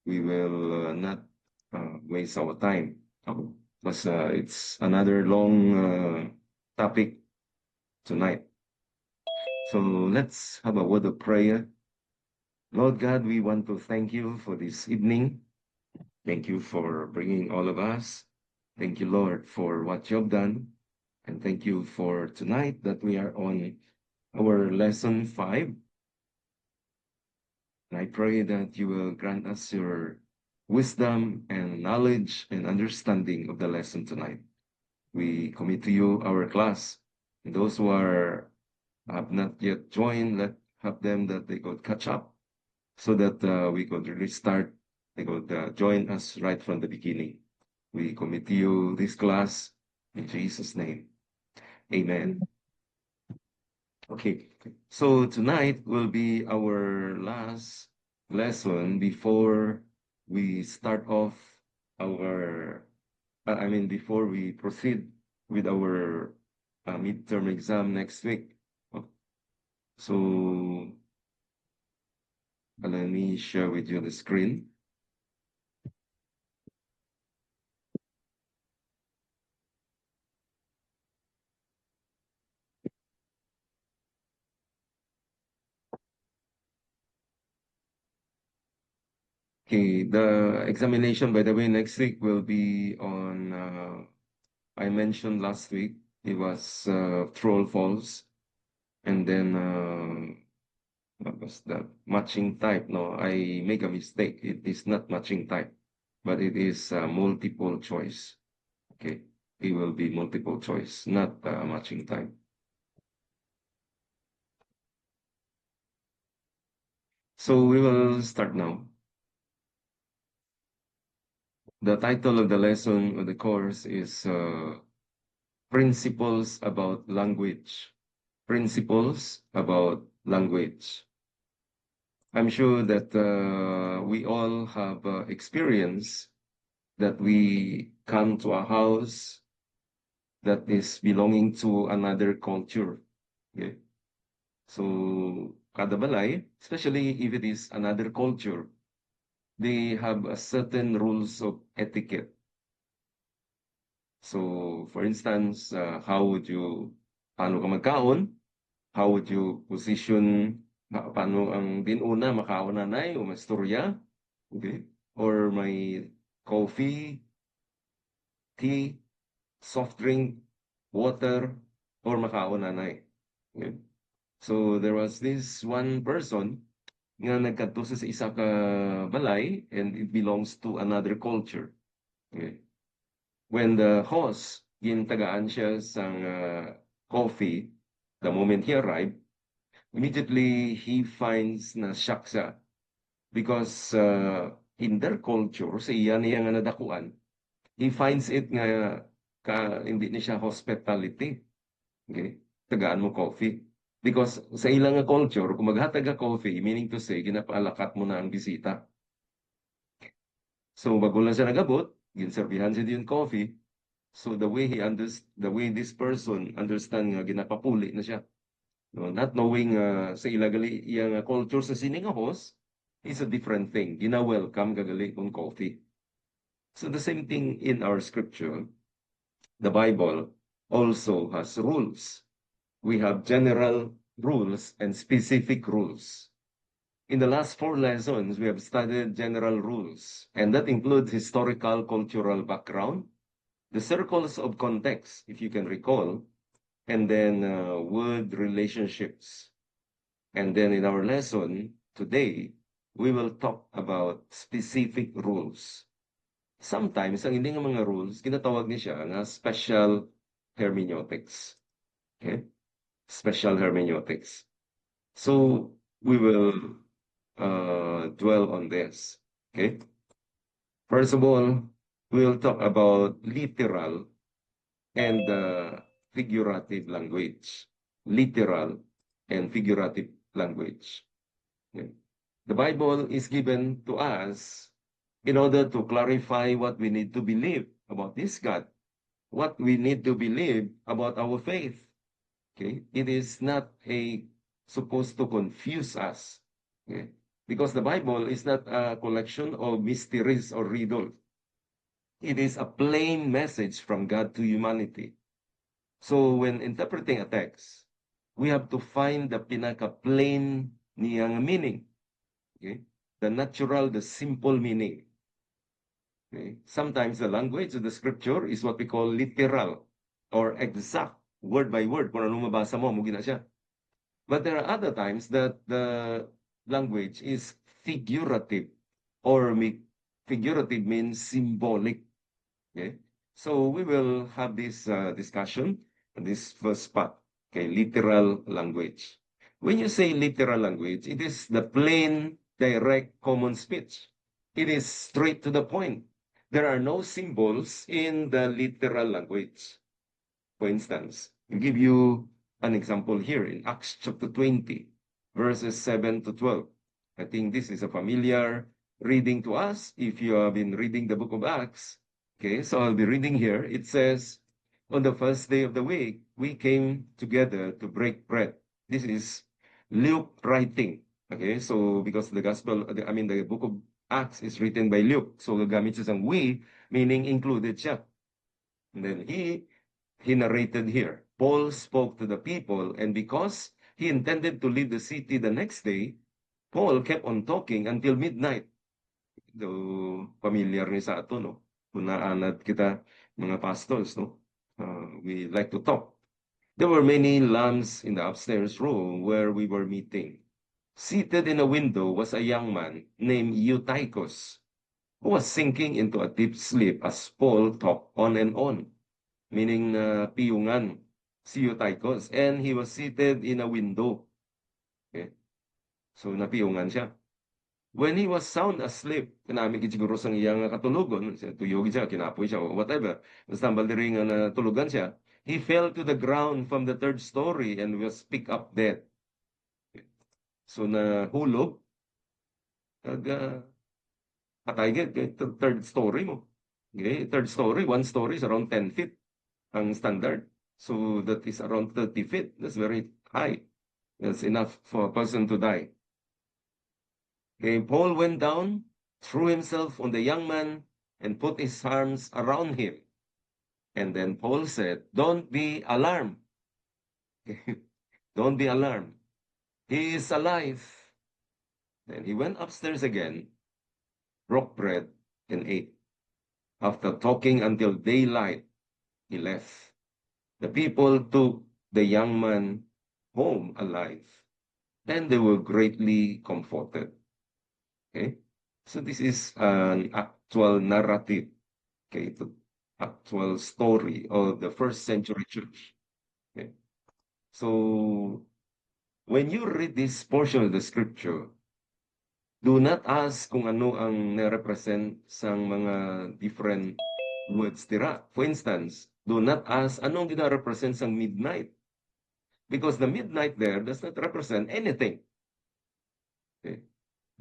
we will not waste our time because it's another long topic tonight. So let's have a word of prayer. Lord God, we want to thank you for this evening. Thank you for bringing all of us. Thank you, Lord, for what you've done. And thank you for tonight that we are on our lesson 5. And I pray that you will grant us your wisdom and knowledge and understanding of the lesson tonight. We commit to you our class. And those who have not yet joined, let have them that they could catch up so that we could really start. They could join us right from the beginning. We commit to you this class in Jesus' name. Amen. Okay, so tonight will be our last lesson before we start off our, before we proceed with our midterm exam next week. Oh, so let me share with you the screen. Okay, the examination, by the way, next week will be on, I mentioned last week, it was true or false. And then, what was that? Matching type. No, I make a mistake. It is not matching type, but it is multiple choice. Okay, it will be multiple choice, not matching type. So we will start now. The title of the lesson of the course is Principles about Language. Principles about Language. I'm sure that we all have experience that we come to a house that is belonging to another culture. Okay? So, kada balay, especially if it is another culture, they have a certain rules of etiquette. So, for instance, paano ka magkaon? How would you position, paano ang dinuna, makaon nanay o masturya? Okay? Or may coffee, tea, soft drink, water, or makaon nanay. Okay? So there was this one person nga nagkadto sa isa ka balay and it belongs to another culture. Okay? When the host gintagaan siya sang coffee, the moment he arrived, immediately he finds na shock siya because in their culture, sa iya niya nga nadakuan, he finds it nga hindi ni siya hospitality. Okay? Tagaan mo coffee. Because sa ilang nga culture, kung maghatag ka coffee, meaning to say, ginapaalakat mo na ang bisita. So, bago lang siya nagabot, ginserbihan siya yung coffee. So, the way this person understand nga ginapapuli na siya. No, not knowing sa ilagali iyang culture sa sining host is a different thing. Gina-welcome kagali kung coffee. So, the same thing in our scripture. The Bible also has rules. We have general rules and specific rules. In the last 4 lessons, we have studied general rules, and that includes historical, cultural background, the circles of context, if you can recall, and then word relationships. And then in our lesson today, we will talk about specific rules. Sometimes, ang hindi nga mga rules, ginatawag ni siya nga special hermeneutics. Okay? Special hermeneutics. So, we will dwell on this. Okay? First of all, we'll talk about literal and figurative language. Literal and figurative language. Okay? The Bible is given to us in order to clarify what we need to believe about this God, what we need to believe about our faith. Okay? It is not supposed to confuse us. Okay? Because the Bible is not a collection of mysteries or riddles. It is a plain message from God to humanity. So when interpreting a text, we have to find the pinaka-plain niyang meaning. Okay? The natural, the simple meaning. Okay? Sometimes the language of the scripture is what we call literal or exact, word by word. Kung ano mabasa mo, mugina siya. But there are other times that the language is figurative or figurative means symbolic. Okay? So we will have this discussion, this first part. Okay, literal language. When you say literal language, it is the plain, direct, common speech. It is straight to the point. There are no symbols in the literal language. For instance, I'll give you an example here in Acts chapter 20, verses 7 to 12. I think this is a familiar reading to us if you have been reading the book of Acts. Okay, so I'll be reading here. It says, on the first day of the week, we came together to break bread. This is Luke writing. Okay, so because the the book of Acts is written by Luke. So gagamit siya ng we, meaning included siya. And then he narrated here. Paul spoke to the people, and because he intended to leave the city the next day, Paul kept on talking until midnight. Do familiar ni sa ato, no? Punaanad kita, mga pastors, no? We like to talk. There were many lamps in the upstairs room where we were meeting. Seated in a window was a young man named Eutychus, who was sinking into a deep sleep as Paul talked on and on, meaning piyungan, si Eutychus, and he was seated in a window. Okay? So napiyungan siya. When he was sound asleep, kanami siguro sang iyang katulugon, tuyog siya, kinapoy siya, or whatever, basta baldiri nga natulugan siya, he fell to the ground from the third story and was picked up dead. So nahulog, patay third story mo. Okay, third story, one story is around 10 feet ang standard. So that is around 30 feet. That's very high. That's enough for a person to die. Okay, Paul went down, threw himself on the young man, and put his arms around him. And then Paul said, don't be alarmed. Don't be alarmed. He is alive. Then he went upstairs again, broke bread, and ate. After talking until daylight, he left. The people took the young man home alive, and they were greatly comforted. Okay, so this is an actual narrative, okay, the actual story of the first century church. Okay, so when you read this portion of the scripture, do not ask kung ano ang na-represent sa mga different words tira. For instance, do not ask anong gina-represent sa midnight. Because the midnight there does not represent anything. Okay.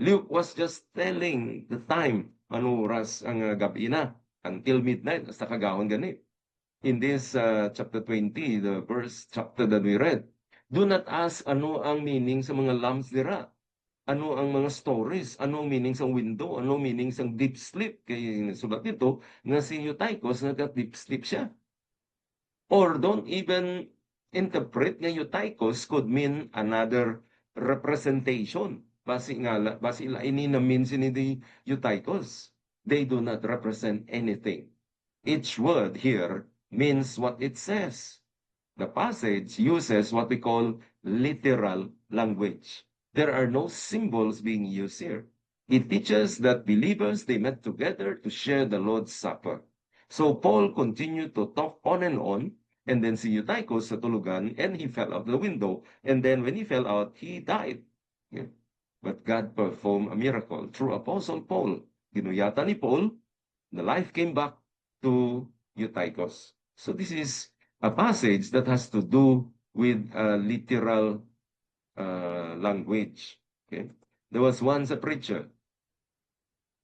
Luke was just telling the time, ano oras ang gabi na, until midnight, hasta kagahon gani. In this chapter 20, the verse chapter that we read, do not ask ano ang meaning sa mga lamps dira. Ano ang mga stories, ano ang meaning sa window, ano ang meaning sa deep sleep. Kaya sulat dito, nga si Eutychus, nagka-deep sleep siya. Or don't even interpret nga Eutychus could mean another representation. Basi ini na means ni Eutychus. They do not represent anything. Each word here means what it says. The passage uses what we call literal language. There are no symbols being used here. It teaches that believers, they met together to share the Lord's Supper. So Paul continued to talk on, and then si Eutychus sa tulugan, and he fell out the window. And then when he fell out, he died. Yeah. But God performed a miracle through Apostle Paul. Ginuyata ni Paul, the life came back to Eutychus. So this is a passage that has to do with literal language. Okay? There was once a preacher.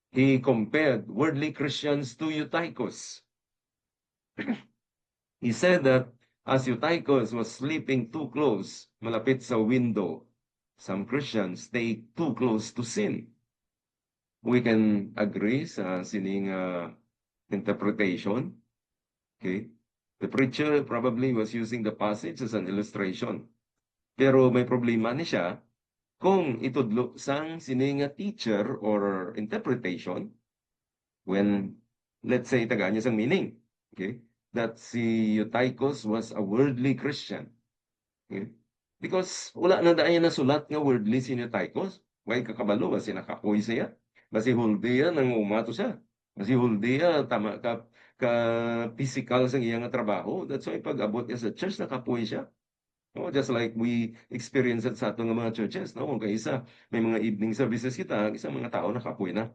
He compared worldly Christians to Eutychus. He said that as Eutychus was sleeping too close, malapit sa window, some Christians stay too close to sin. We can agree sa sining interpretation. Okay? The preacher probably was using the passage as an illustration. Pero may problema ni siya kung itudlo sang sining teacher or interpretation when, let's say, tagaan niya sang meaning. Okay? That si Eutychus was a worldly Christian. Okay? Because wala na daan na sulat nga worldly si Eutychus. Why kakabalo ba sinakapoy siya? Basi huldiya nang umato siya. Basi huldiya tama ka physical sa iyang trabaho. That's why pag abot niya sa church nakapoy siya. No, just like we experience it sa atong mga churches, no? Kung isa may mga evening services kita, isang mga tao nakapoy na.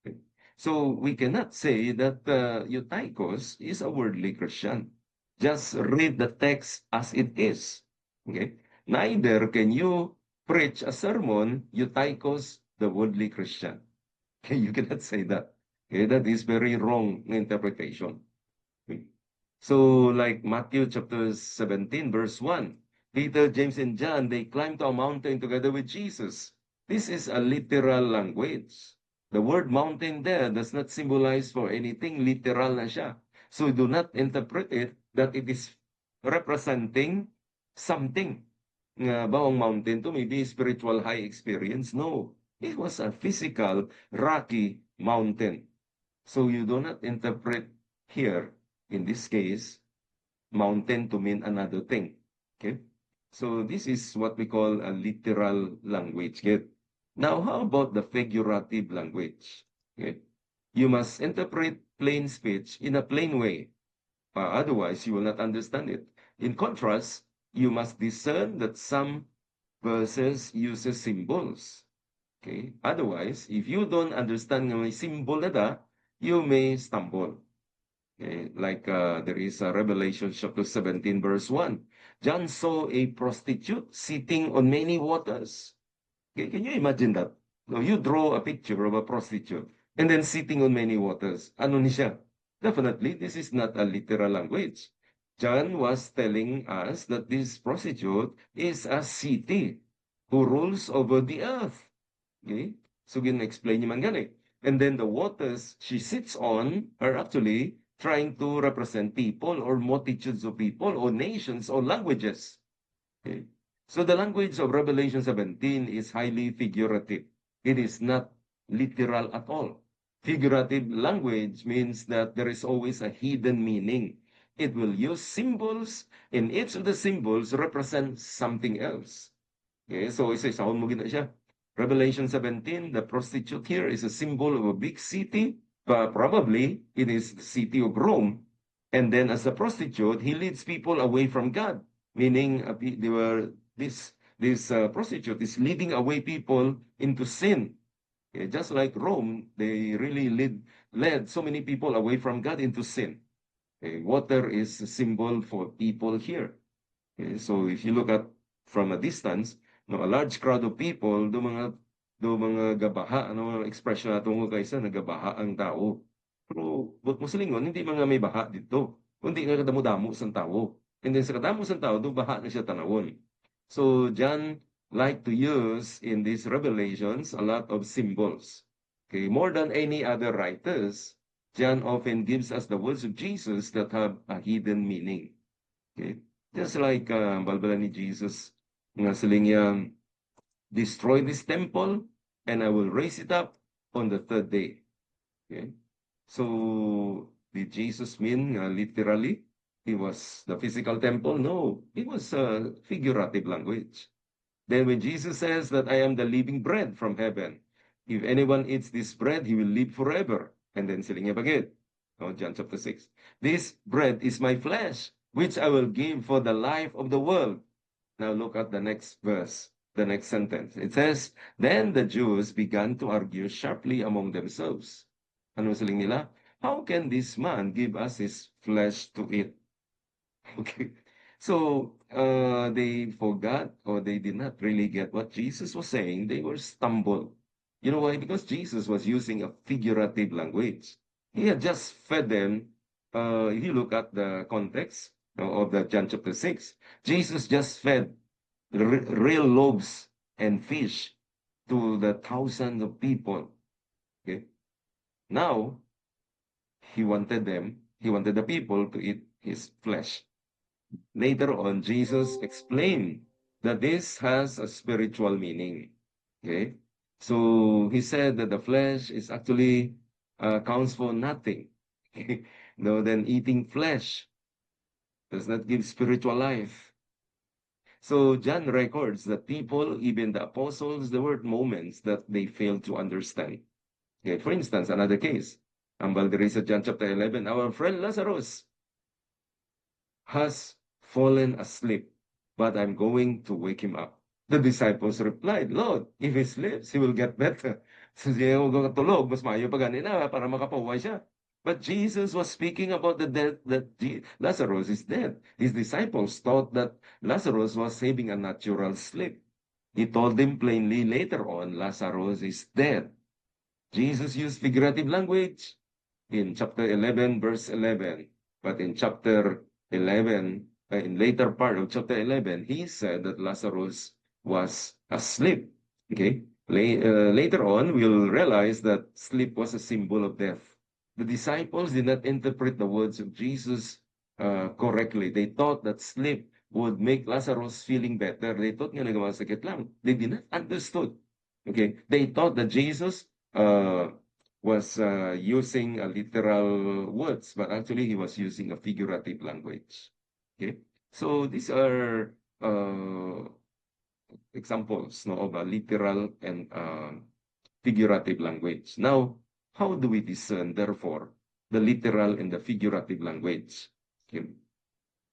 Okay. So we cannot say that Eutychus is a worldly Christian. Just read the text as it is. Okay? Neither can you preach a sermon, Eutychus, the worldly Christian. Okay, you cannot say that. Okay, that is very wrong interpretation. Okay. So, like Matthew chapter 17, verse 1, Peter, James, and John, they climbed to a mountain together with Jesus. This is a literal language. The word mountain there does not symbolize for anything literal na siya. So do not interpret it that it is representing something. Nga ba ang mountain to maybe spiritual high experience? No. It was a physical, rocky mountain. So you do not interpret here, in this case, mountain to mean another thing. Okay? So this is what we call a literal language. Okay? Now, how about the figurative language? Okay? You must interpret plain speech in a plain way. Otherwise, you will not understand it. In contrast, you must discern that some verses uses symbols. Okay? Otherwise, if you don't understand yung symbol na da, you may stumble. Okay? Like there is a Revelation chapter 17 verse 1. John saw a prostitute sitting on many waters. Okay? Can you imagine that? Now, you draw a picture of a prostitute and then sitting on many waters. Ano ni siya? Definitely, this is not a literal language. John was telling us that this prostitute is a city who rules over the earth. Okay? So, gina-explain niya man gani. And then the waters she sits on are actually trying to represent people or multitudes of people or nations or languages. Okay? So the language of Revelation 17 is highly figurative. It is not literal at all. Figurative language means that there is always a hidden meaning. It will use symbols, and each of the symbols represents something else. Okay, so isa-isahon mo gina siya. Revelation 17, the prostitute here is a symbol of a big city, but probably it is the city of Rome. And then as a prostitute, he leads people away from God, meaning this prostitute is leading away people into sin. Okay, just like Rome, they really led so many people away from God into sin. Okay, water is a symbol for people here. Okay, so if you look at from a distance, no, a large crowd of people, do mga gabaha, ano ang expression nato nga kaysa nagabaha ang tao. Pero but Muslingon, hindi mga may baha dito. Kundi nga kadamo-damo sa tao. And then sa kadamo sa tao, do baha na siya tanawon. So John like to use in these revelations a lot of symbols. Okay, more than any other writers, John often gives us the words of Jesus that have a hidden meaning. Okay, just like balbala ni Jesus nga siling niya, destroy this temple and I will raise it up on the third day. Okay, so did Jesus mean literally he was the physical temple? No, it was a figurative language. Then when Jesus says that I am the living bread from heaven, if anyone eats this bread, he will live forever. And then siling niya bagay, John chapter 6. This bread is my flesh, which I will give for the life of the world. Now look at the next verse, the next sentence. It says, then the Jews began to argue sharply among themselves. Ano siling nila? How can this man give us his flesh to eat? Okay. So they forgot or they did not really get what Jesus was saying. They were stumbled. You know why? Because Jesus was using a figurative language. He had just fed them. If you look at the context of the John chapter 6, Jesus just fed real loaves and fish to the thousands of people. Okay. Now, he wanted the people to eat his flesh. Later on, Jesus explained that this has a spiritual meaning. Okay. So he said that the flesh is actually counts for nothing. No, then eating flesh does not give spiritual life. So John records that people, even the apostles, there were moments that they failed to understand. Okay, for instance, another case. Ang Valderisa, John chapter 11, our friend Lazarus has fallen asleep, but I'm going to wake him up. The disciples replied, Lord, if he sleeps, he will get better. So siya huwag tulog, mas maayo pa ganina para makapawa siya. But Jesus was speaking about the death that Lazarus is dead. His disciples thought that Lazarus was having a natural sleep. He told them plainly later on, Lazarus is dead. Jesus used figurative language in chapter 11, verse 11. But in chapter 11, in later part of chapter 11, he said that Lazarus was asleep. Okay. Later on, we'll realize that sleep was a symbol of death. The disciples did not interpret the words of Jesus correctly. They thought that sleep would make Lazarus feeling better. They thought nga nagmasakit lang. They did not understood. Okay. They thought that Jesus uh, was using a literal words, but actually he was using a figurative language. Okay, so these are examples, no, of a literal and figurative language. Now, how do we discern, therefore, the literal and the figurative language? Okay.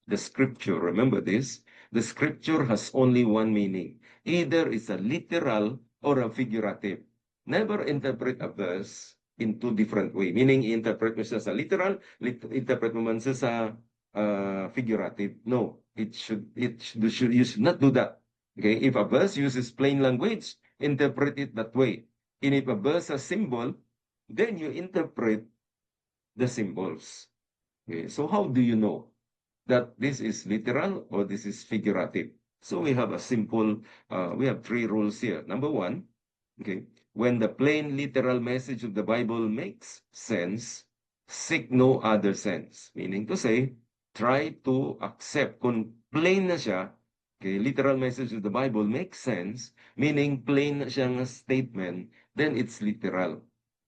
The scripture, remember this, the scripture has only one meaning. Either it's a literal or a figurative. Never interpret a verse in two different way. Meaning, interpret mo siya sa literal, interpret mo man siya sa figurative. No, you should not do that. Okay, if a verse uses plain language, interpret it that way. And if a verse has symbol, then you interpret the symbols. Okay, so how do you know that this is literal or this is figurative? So we have a simple, we have three rules here. Number one, okay, when the plain literal message of the Bible makes sense, seek no other sense. Meaning to say, try to accept. Kung plain na siya, okay, literal message of the Bible makes sense, meaning plain na siyang statement, then it's literal.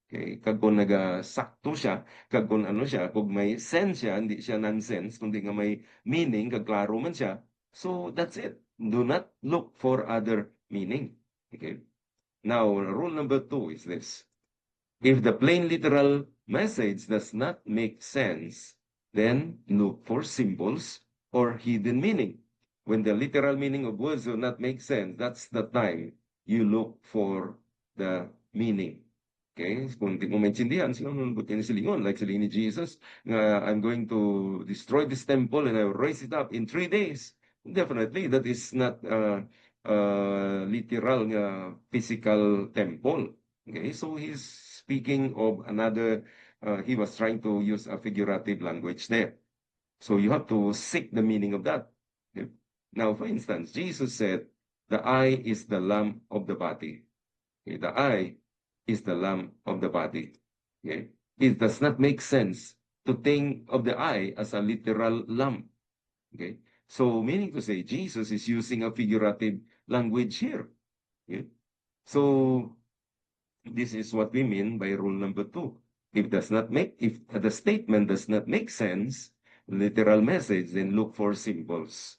Okay, kag kung nagasakto siya, kag kung ano siya, kung may sense siya, hindi siya nonsense, kundi nga may meaning, kag klaro man siya, so that's it. Do not look for other meaning. Okay. Now, rule number 2 is this. If the plain literal message does not make sense, then look for symbols or hidden meaning. When the literal meaning of words do not make sense, that's the time you look for the meaning. Okay, kung di mo maintindihan, sino nung buti ni silingon, like silingon ni Jesus, I'm going to destroy this temple and I will raise it up in 3 days. Definitely, that is not literal physical temple. Okay, so he's speaking of another, he was trying to use a figurative language there. So you have to seek the meaning of that. Okay? Now, for instance, Jesus said, the eye is the lamp of the body. Okay? The eye is the lamp of the body. Okay? It does not make sense to think of the eye as a literal lamp. Okay? So, meaning to say, Jesus is using a figurative language here. Okay? So, this is what we mean by rule number 2. If the statement does not make sense, literal message, then look for symbols.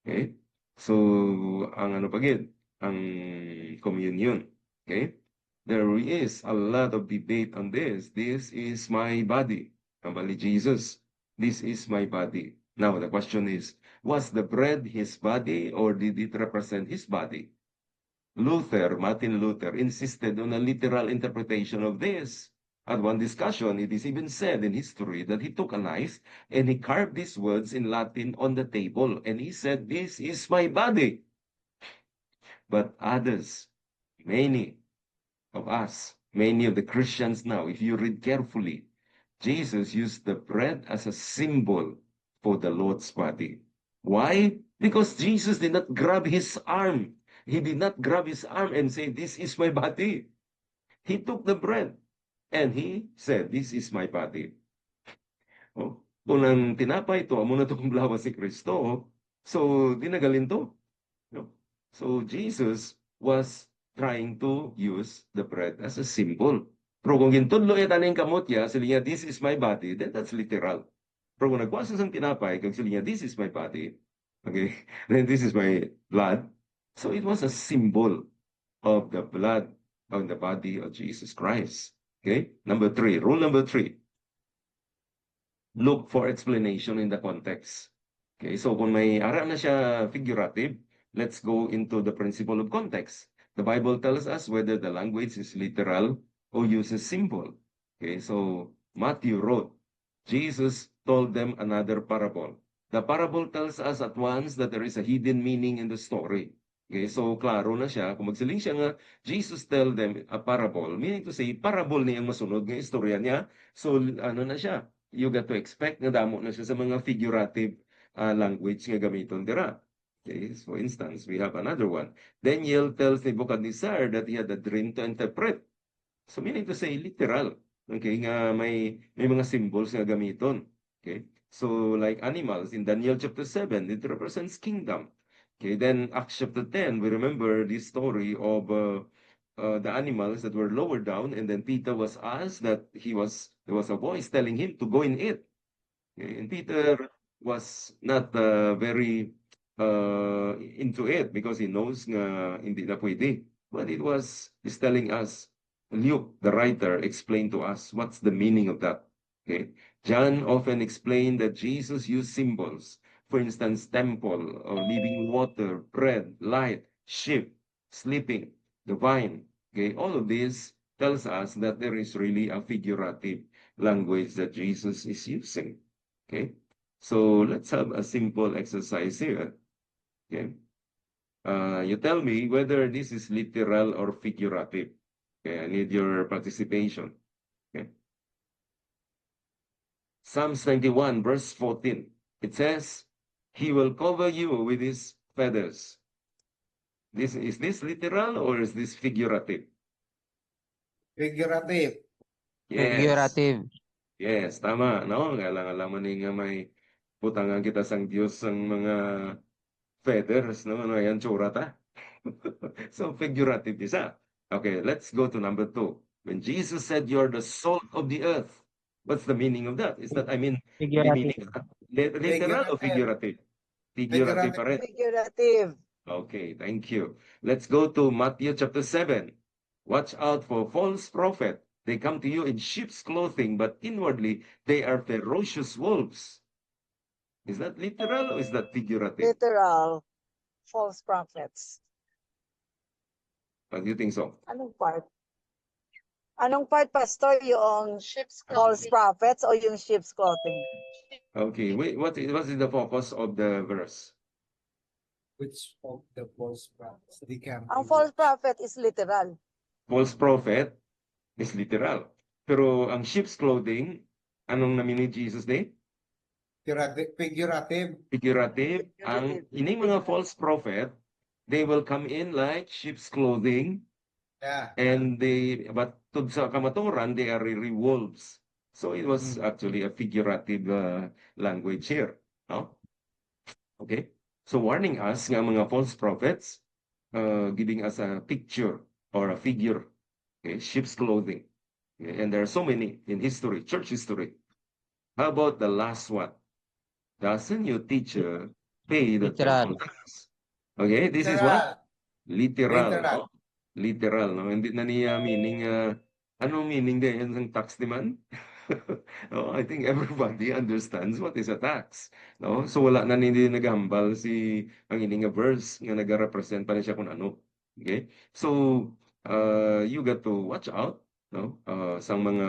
Okay? So, ang ano pagid, ang communion. Okay? There is a lot of debate on this. This is my body. Kabali Jesus. This is my body. Now, the question is, was the bread his body or did it represent his body? Martin Luther, insisted on a literal interpretation of this. At one discussion, it is even said in history that he took a knife and he carved these words in Latin on the table, and he said, "This is my body." But others, many of us, many of the Christians now, if you read carefully, Jesus used the bread as a symbol for the Lord's body. Why? Because Jesus did not grab his arm. he did not grab his arm and say, "This is my body." He took the bread and he said, "This is my body." Oh, kung ang tinapay ito, amo na itong lawas si Kristo, so dinagalin to. No? So Jesus was trying to use the bread as a symbol. Pero kung gintudlo ita ning kamot niya, sila niya, "This is my body," then that's literal. Pero kung nagwasa sang tinapay, kag sila niya, "This is my body," okay, then this is my blood. So it was a symbol of the blood of the body of Jesus Christ. Okay? Number 3, rule number 3, look for explanation in the context. Okay, so kung may ara na siya figurative, let's go into the principle of context. The Bible tells us whether the language is literal or uses symbol. Okay, so Matthew wrote, Jesus told them another parable. The parable tells us at once that there is a hidden meaning in the story. Okay, so klaro na siya. Kung magsiling siya nga, Jesus tell them a parable, meaning to say, parable niya ang masunod ng istorya niya. So ano na siya, you got to expect nga damo na siya sa mga figurative language nga gamiton dira. Okay, for instance, we have another one. Daniel tells Nebuchadnezzar that he had a dream to interpret. So meaning to say, literal. Okay, nga may mga symbols nga gamiton. Okay, so like animals in Daniel chapter 7, it represents kingdom. Okay, then Acts chapter 10, we remember this story of the animals that were lowered down, and then Peter was asked that there was a voice telling him to go and eat. Okay, and Peter was not very into it because he knows nga hindi na pwede. But he's telling us, Luke, the writer, explained to us what's the meaning of that. Okay, John often explained that Jesus used symbols. For instance, temple or living water, bread, light, sheep, sleeping, the vine. Okay, all of this tells us that there is really a figurative language that Jesus is using. Okay, so let's have a simple exercise here. Okay, you tell me whether this is literal or figurative. Okay, I need your participation. Okay, Psalms 91, verse 14. It says, "He will cover you with his feathers." Is this literal or is this figurative? Figurative. Yes. Figurative. Yes, tama, no? Alam mo nga may butangan kita sang Diyos ang mga feathers, no? Ano yan, tsura ta? So figurative isa. Okay, let's go to number 2. When Jesus said, "You're the salt of the earth," what's the meaning of that? Is that, I mean, may meaning literal or figurative? Figurative pa rin. Figurative. Okay, thank you. Let's go to Matthew chapter 7. Watch out for false prophet. They come to you in sheep's clothing, but inwardly they are ferocious wolves. Is that literal or is that figurative? Literal. False prophets. What do you think so? Anong part? Anong part, Pastor? Yung false prophets o yung sheep's clothing? Okay, wait, what is the focus of the verse? Which of the false prophets? Ang false prophet is literal. False prophet is literal. Pero ang sheep's clothing, anong namin ni Jesus din? Figurative. Figurative. Ang ining mga false prophet, they will come in like sheep's clothing, Yeah. and but to sa kamaturan, they are really wolves. So it was actually a figurative language here. No? Okay? So warning us nga mga false prophets, giving us a picture or a figure, okay? Sheep's clothing. Okay? And there are so many in history, church history. How about the last one? Doesn't your teacher pay the temple Literal. tax? Okay, this is what? Literal. Literal. No? Literal, no? Hindi na niya meaning, anong meaning din ng tax demand? No, I think everybody understands what is a tax. No? So wala na hindi nagambal si ang ini nga verse nga nagarepresent pa rin siya kung ano. Okay? So you got to watch out, no? Sa mga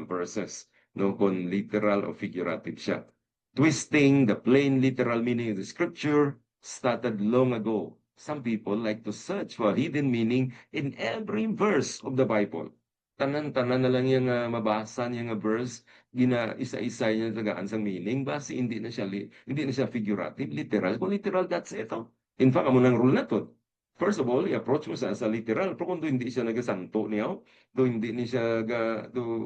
verses, no, kung literal o figurative siya. Twisting the plain literal meaning of the scripture started long ago. Some people like to search for hidden meaning in every verse of the Bible. Tanan-tanan na lang yung mabasa niya nga verse, gina isa-isa niya tagaan sang meaning, basi hindi na siya figurative, literal. Kung literal, that's it. In fact, amo nang rule na to. first of all, i-approach mo sa literal. Pero kung hindi siya nagasanto niya, hindi ni siya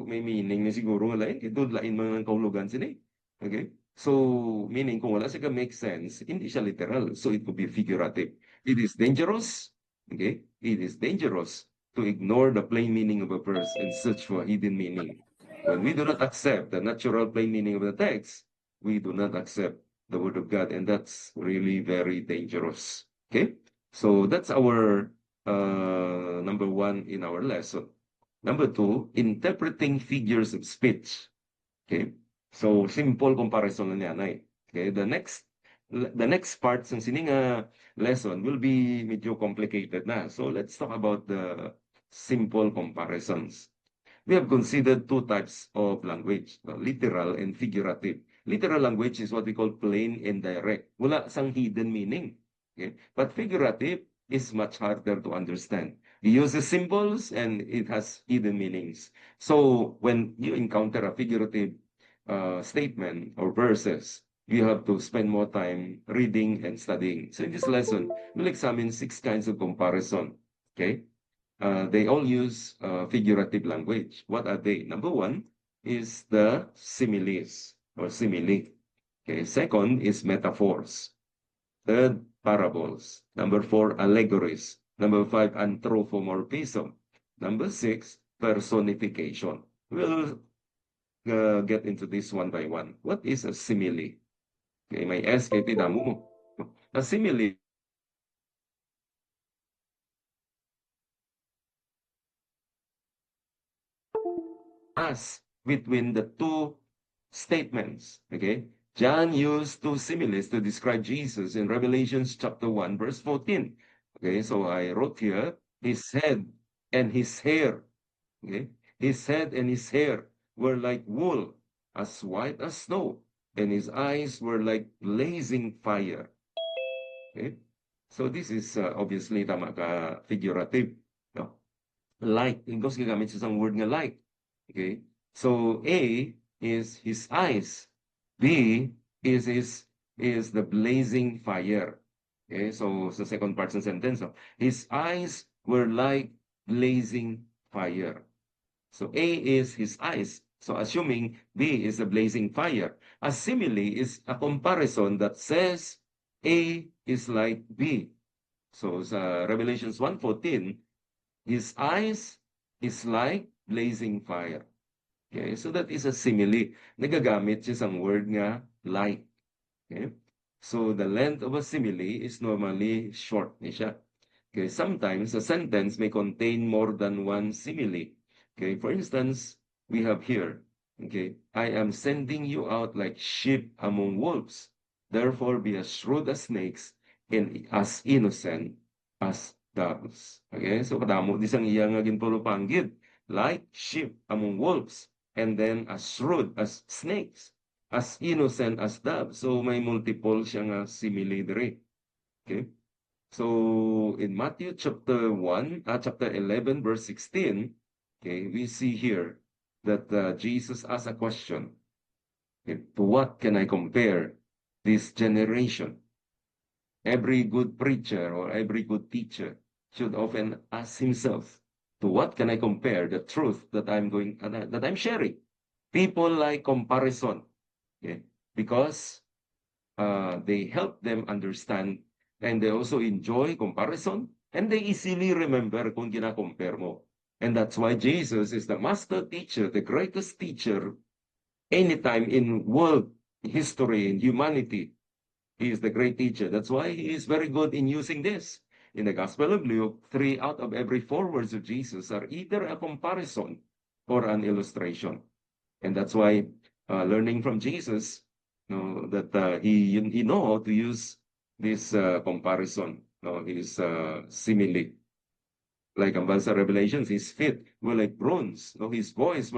may meaning ni siguro nga lain, ito lain mga kahulugan sini. Okay? So, meaning kung wala siya make sense, hindi siya literal. So, it could be figurative. It is dangerous. Okay? It is dangerous to ignore the plain meaning of a verse and search for hidden meaning. When we do not accept the natural plain meaning of the text, we do not accept the word of God, and that's really very dangerous. Okay? So that's our number one in our lesson. Number two, interpreting figures of speech. Okay? So simple comparison lang yan ay. Okay? The next part ng sininga lesson will be medyo complicated na. So let's talk about the simple comparisons. We have considered two types of language, literal and figurative. Literal language is what we call plain and direct. Wala sang hidden meaning. Okay? But figurative is much harder to understand. It uses symbols and it has hidden meanings. So when you encounter a figurative statement or verses, you have to spend more time reading and studying. So in this lesson, we'll examine 6 kinds of comparison. Okay? They all use figurative language. What are they? Number one is the similes or simile. Okay. Second is metaphors. Third, parables. Number 4, allegories. Number 5, anthropomorphism. Number 6, personification. We'll get into this one by one. What is a simile? Okay, may S kay tinamo mo. A simile us between the two statements. Okay? John used two similes to describe Jesus in Revelations chapter 1, verse 14. Okay, so I wrote here his head and his hair. Okay? His head and his hair were like wool, as white as snow, and his eyes were like blazing fire. Okay? So this is obviously tama ka figurative. No? Light. Ingos gagamit sa isang word nga light. Okay? So A is his eyes. B is the blazing fire. Okay? So sa second part ng sentence, no? His eyes were like blazing fire. So A is his eyes. So assuming B is a blazing fire, a simile is a comparison that says A is like B. So sa Revelations 1:14, his eyes is like blazing fire. Okay, so that is a simile. Nagagamit siya isang word nga like. Okay? So the length of a simile is normally short ni siya. Okay, sometimes a sentence may contain more than one simile. Okay, for instance, we have here, okay, I am sending you out like sheep among wolves. Therefore be as shrewd as snakes and as innocent as doves. Okay, so kadamo di sang iya nga ginpulupanggid, like sheep among wolves, and then as shrewd as snakes, as innocent as doves. So may multiple siya nga simile diri. Okay? So in Matthew chapter 11, verse 16, okay, we see here that Jesus asked a question. Okay, to what can I compare this generation? Every good preacher or every good teacher should often ask himself, to what can I compare the truth that I'm sharing? People like comparison, okay, because they help them understand and they also enjoy comparison and they easily remember kung gina-compare mo. And that's why Jesus is the master teacher, the greatest teacher anytime in world history and humanity. He is the great teacher. That's why he is very good in using this. In the Gospel of Luke, 3 out of every 4 words of Jesus are either a comparison or an illustration. And that's why learning from Jesus, that he know how to use this comparison, his simile. Like ang sa Revelations, his feet were like bronze. His voice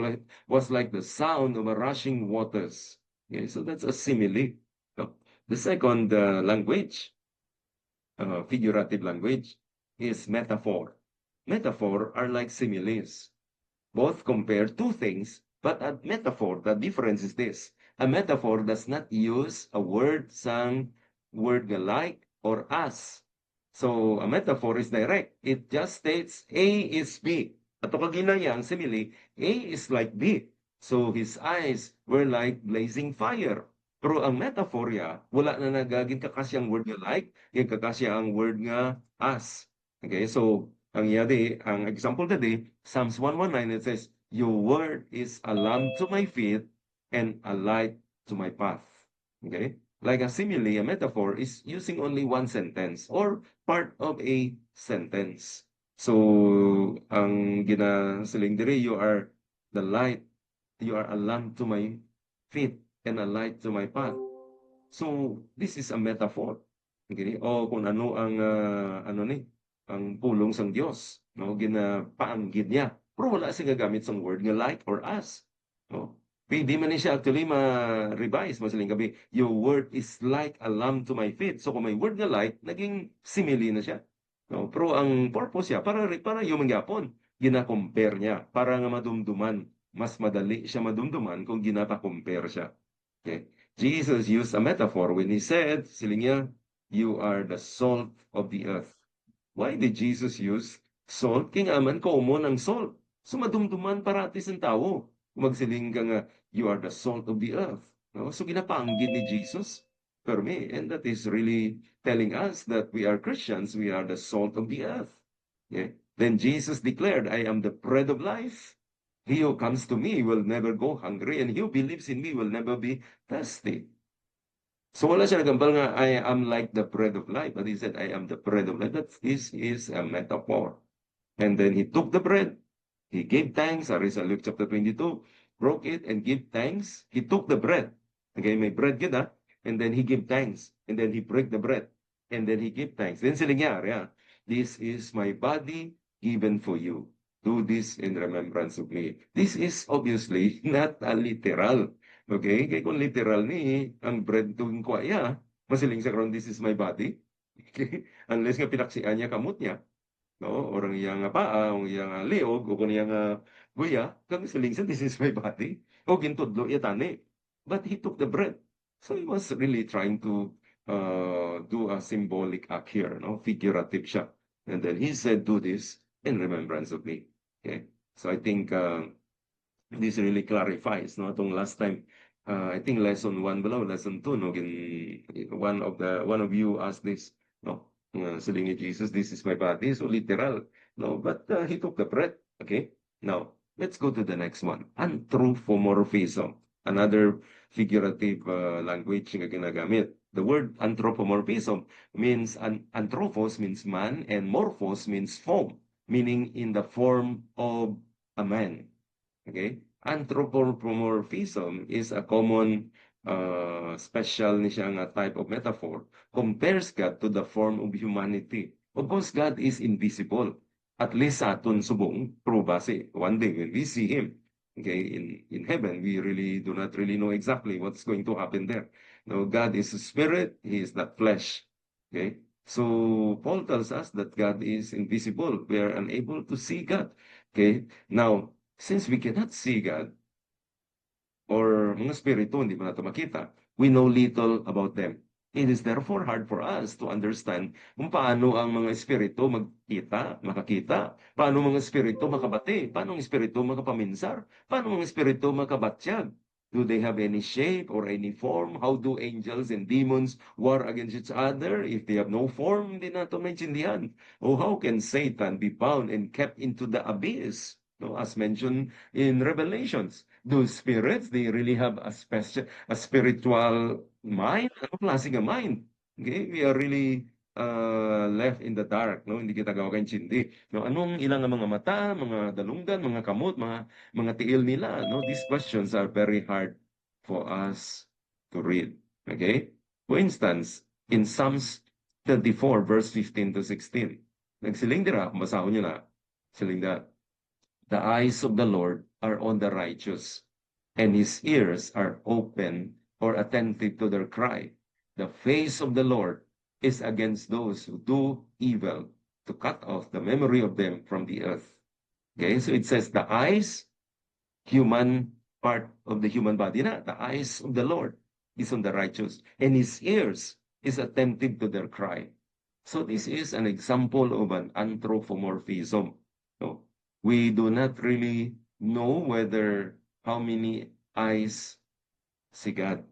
was like the sound of a rushing waters. Okay, so that's a simile. The second language, figurative language, is metaphor. Metaphor are like similes. Both compare two things, but a metaphor, the difference is this. A metaphor does not use a word, sang, word like, or as. So, a metaphor is direct. It just states A is B. Ato kaginaya ang simile, A is like B. So, his eyes were like blazing fire. Pero ang metaphor ya, wala na nagaging kakasya ang word nga like, yung kakasya ang word nga as. Okay, so, ang example today, Psalms 119, it says, Your word is a lamp to my feet and a light to my path. Okay? Like a simile, a metaphor is using only one sentence or part of a sentence. So, ang ginasiling diri, you are the light, you are a lamp to my feet and a light to my path. So, this is a metaphor. Okay? O kung ano ang ang pulong sang Dios, no? Ginapaanggid niya. Pero wala siya gagamit sang word nga like or as. No? Di man ni siya actually ma-revise masaling gabi. Your word is like a lamp to my feet. So kung may word nga like, naging simile na siya. No? Pero ang purpose niya, para yung mangyapon, gina-compare niya. Para nga madumduman. Mas madali siya madumduman kung ginapa-compare siya. Okay? Jesus used a metaphor when he said, siling niya, you are the salt of the earth. Why did Jesus use salt? Kingaman ko mo ng salt. So madumduman paratis ang tao. Magsiling ka nga, you are the salt of the earth. No? So ginapanggit ni Jesus for me. And that is really telling us that we are Christians, we are the salt of the earth. Okay? Then Jesus declared, I am the bread of life. He who comes to me will never go hungry, and he who believes in me will never be thirsty. So wala siya nagambal nga, I am like the bread of life. But he said, I am the bread of life. This is a metaphor. And then he took the bread. He gave thanks. Ari sa Luke chapter 22, broke it and gave thanks. He took the bread. Okay, may bread kita. And then he gave thanks. And then he break the bread. And then he gave thanks. Then sila nga, this is my body given for you. Do this in remembrance of me. This is obviously not a literal. Okay? Kaya kung literal ni, ang bread tuwing kwaya, masiling sa karon, this is my body. Okay? Unless nga pinaksian niya kamot niya. No? Orang yang paa, o yang liog, o kung yang guya, kang siling sa, this is my body. O gintudlo, tani. But he took the bread. So he was really trying to do a symbolic act here, no? Figurative siya. And then he said, do this in remembrance of me. Okay? So I think this really clarifies, no? Itong last time, I think lesson 1 below, lesson 2, no? One of you asked this, no? Saling ni Jesus, this is my body. So literal, no? But he took the bread, okay? Now, let's go to the next one. Anthropomorphism, another figurative language na ginagamit. The word anthropomorphism means, anthropos means man, and morphos means form, meaning in the form of a man. Okay? Anthropomorphism is a common special ni siya nga type of metaphor. Compares God to the form of humanity. Of course, God is invisible. At least sa aton subong, true base. One day when we see Him, okay, in heaven, we really do not really know exactly what's going to happen there. No, God is a spirit, He is not flesh. Okay? So Paul tells us that God is invisible. We are unable to see God. Okay? Now, since we cannot see God, or mga spirito, hindi mo natin makita, we know little about them. It is therefore hard for us to understand kung paano ang mga espiritu makakita, paano mga espiritu makabati, paano ang espiritu makapaminsar, paano ang espiritu makabatyag. Do they have any shape or any form? How do angels and demons war against each other? If they have no form, hindi natin maintindihan. O how can Satan be bound and kept into the abyss? No, as mentioned in Revelations, those spirits, they really have a spiritual mind. Ano klaseng mind? Okay, we are really left in the dark, no? Hindi kita gawakan chindi. No, anong ilang mga mata, mga dalunggan, mga kamot, mga tiil nila, no? These questions are very hard for us to read. Okay? For instance, in Psalms 34 verse 15 to 16, nagsiling dira, masahon nyo na, siling da, the eyes of the Lord are on the righteous, and his ears are open or attentive to their cry. The face of the Lord is against those who do evil, to cut off the memory of them from the earth. Okay, so it says the eyes, human part of the human body na, the eyes of the Lord is on the righteous, and his ears is attentive to their cry. So this is an example of an anthropomorphism. No? We do not really know whether how many eyes si God.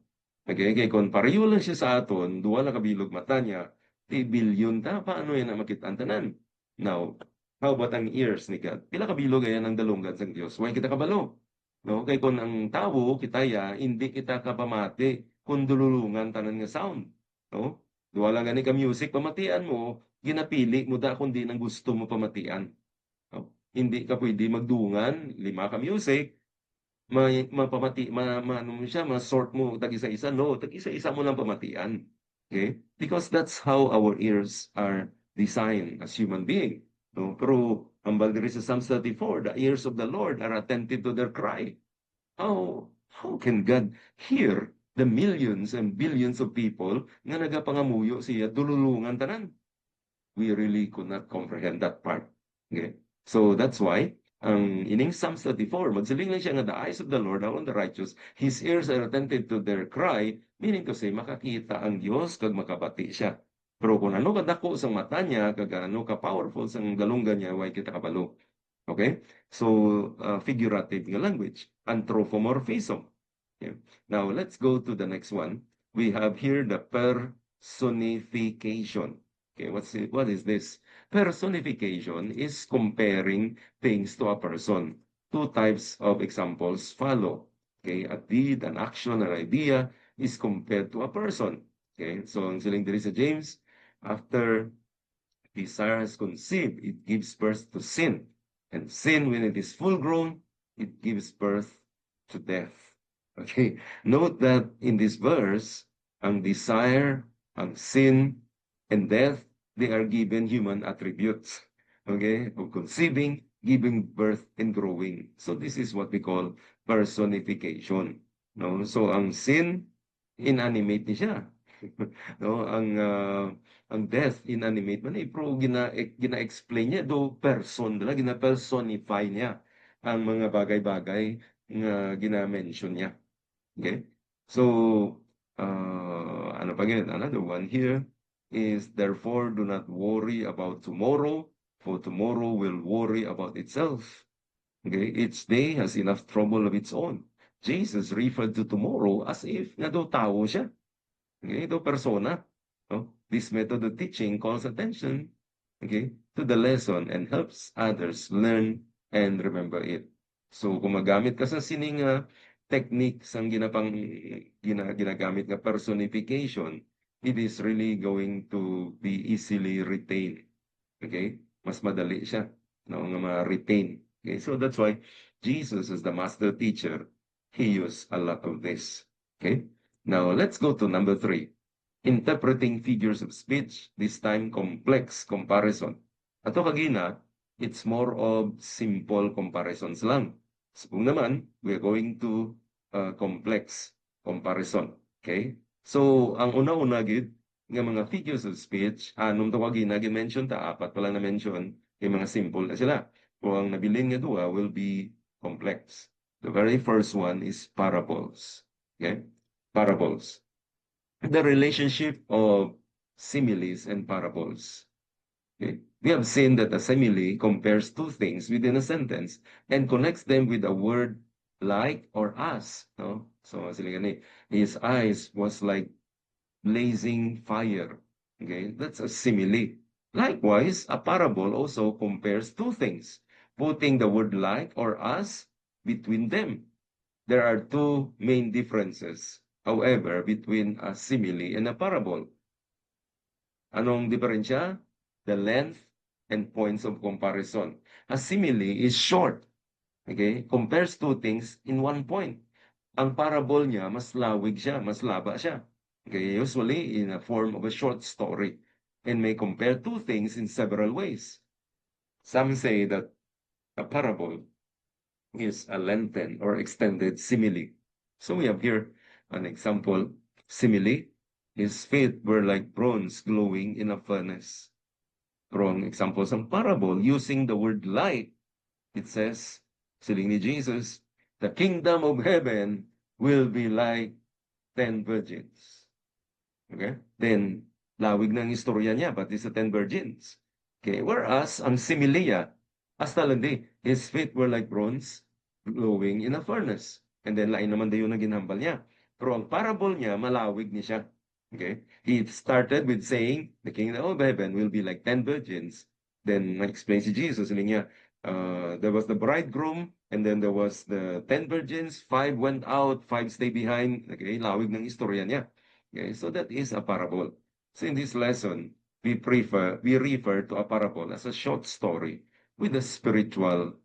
Okay, kay kung pareho lang siya sa aton, duwa lang kabilog mata niya, di bilyon ta, paano yan ang makita ang tanan? Now, how about ang ears ni God? Pila kabilog ayan ang dalunggan sa Dios? Why kita kabalo? No, kay kung ang tawo kita ya, hindi kita kapamati kung dululungan tanan nga sound. No? Duwa lang gani ka music, pamatian mo, ginapili mo da kundi nang gusto mo pamatian. No? Hindi ka pwede magdungan, lima ka music, ano mo siya, ma-sort mo tag isa-isa. No, tag isa-isa mo lang pamatian. Okay? Because that's how our ears are designed as human being. No? Pero ambal diri sa Psalms 34, the ears of the Lord are attentive to their cry. How can God hear the millions and billions of people nga nagapangamuyo siya dululungan tanan? We really could not comprehend that part. Okay? So that's why ang ining Psalms 34, magsiling lang siya nga the eyes of the Lord are on the righteous, His ears are attentive to their cry, meaning to say, makakita ang Diyos kag makabati siya. Pero kung ano kadako sang mata niya, kag ano ka-powerful sang galunggan niya, way kita kabalo. Okay? So, figurative nga language, anthropomorphism. Okay. Now, let's go to the next one. We have here the personification. Okay, what is this? Personification is comparing things to a person. Two types of examples follow. Okay, a deed, an action, an idea is compared to a person. Okay, so ang siling diri sa James, after desire has conceived, it gives birth to sin. And sin, when it is full grown, it gives birth to death. Okay, note that in this verse, ang desire, ang sin, and death, they are given human attributes. Okay, of conceiving, giving birth, and growing. So this is what we call personification. No, so ang sin, inanimate ni siya. No, ang death inanimate man pero gina-explain niya do person dala gina-personify niya ang mga bagay-bagay nga gina-mention niya. Okay? So, ano pa ganyan? Another one here is, therefore, do not worry about tomorrow, for tomorrow will worry about itself. Okay? Each day has enough trouble of its own. Jesus referred to tomorrow as if nga daw tao siya. Okay? Ito persona. No? This method of teaching calls attention, okay, to the lesson and helps others learn and remember it. So, kung magamit ka sa sining technique sang ginagamit nga personification, it is really going to be easily retained. Okay? Mas madali siya, no, nga ma-retain. Okay? So that's why Jesus as the master teacher, he used a lot of this. Okay? Now, let's go to number 3. Interpreting figures of speech, this time complex comparison. Ato kagina, it's more of simple comparisons lang. So kung naman, we're going to complex comparison. Okay? So, ang una-una gid nga mga figures of speech, nung tawagin na mention ta, apat pala na mention, yung mga simple na sila. Kung ang nabilin nga duwa will be complex. The very first one is parables. Okay? Parables. The relationship of similes and parables. Okay? We have seen that a simile compares two things within a sentence and connects them with a word like or as. No? So, his eyes was like blazing fire. Okay, that's a simile. Likewise, a parable also compares two things, putting the word like or as between them. There are two main differences, however, between a simile and a parable. Anong diferensya? The length and points of comparison. A simile is short, okay? Compares two things in one point. Ang parable niya, mas lawig siya, mas laba siya. Okay, usually in a form of a short story and may compare two things in several ways. Some say that a parable is a lengthened or extended simile. So we have here an example. Simile, his feet were like bronze glowing in a furnace. Strong examples ng parable using the word like. It says, siling ni Jesus, the kingdom of heaven will be like 10 virgins. Okay? Then, lawig ng istorya niya, pati sa 10 virgins. Okay, whereas ang similia, hasta lang di, his feet were like bronze glowing in a furnace. And then lain naman dayon ang ginhambal niya. Pero ang parable niya, malawig niya siya. Okay? He started with saying, the kingdom of heaven will be like 10 virgins. Then, na-explain si Jesus, sabi niya, there was the bridegroom, and then there was the 10 virgins, 5 went out, 5 stay behind. Okay? Lawig ng istorya niya. Okay? So that is a parable. So in this lesson, we refer to a parable as a short story with a spiritual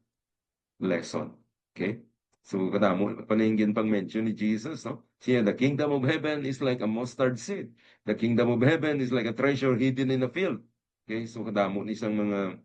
lesson. Okay? So, kadamo, paningin pang mention ni Jesus, no? Siya, the kingdom of heaven is like a mustard seed. The kingdom of heaven is like a treasure hidden in a field. Okay? So, kadamo ni isang mga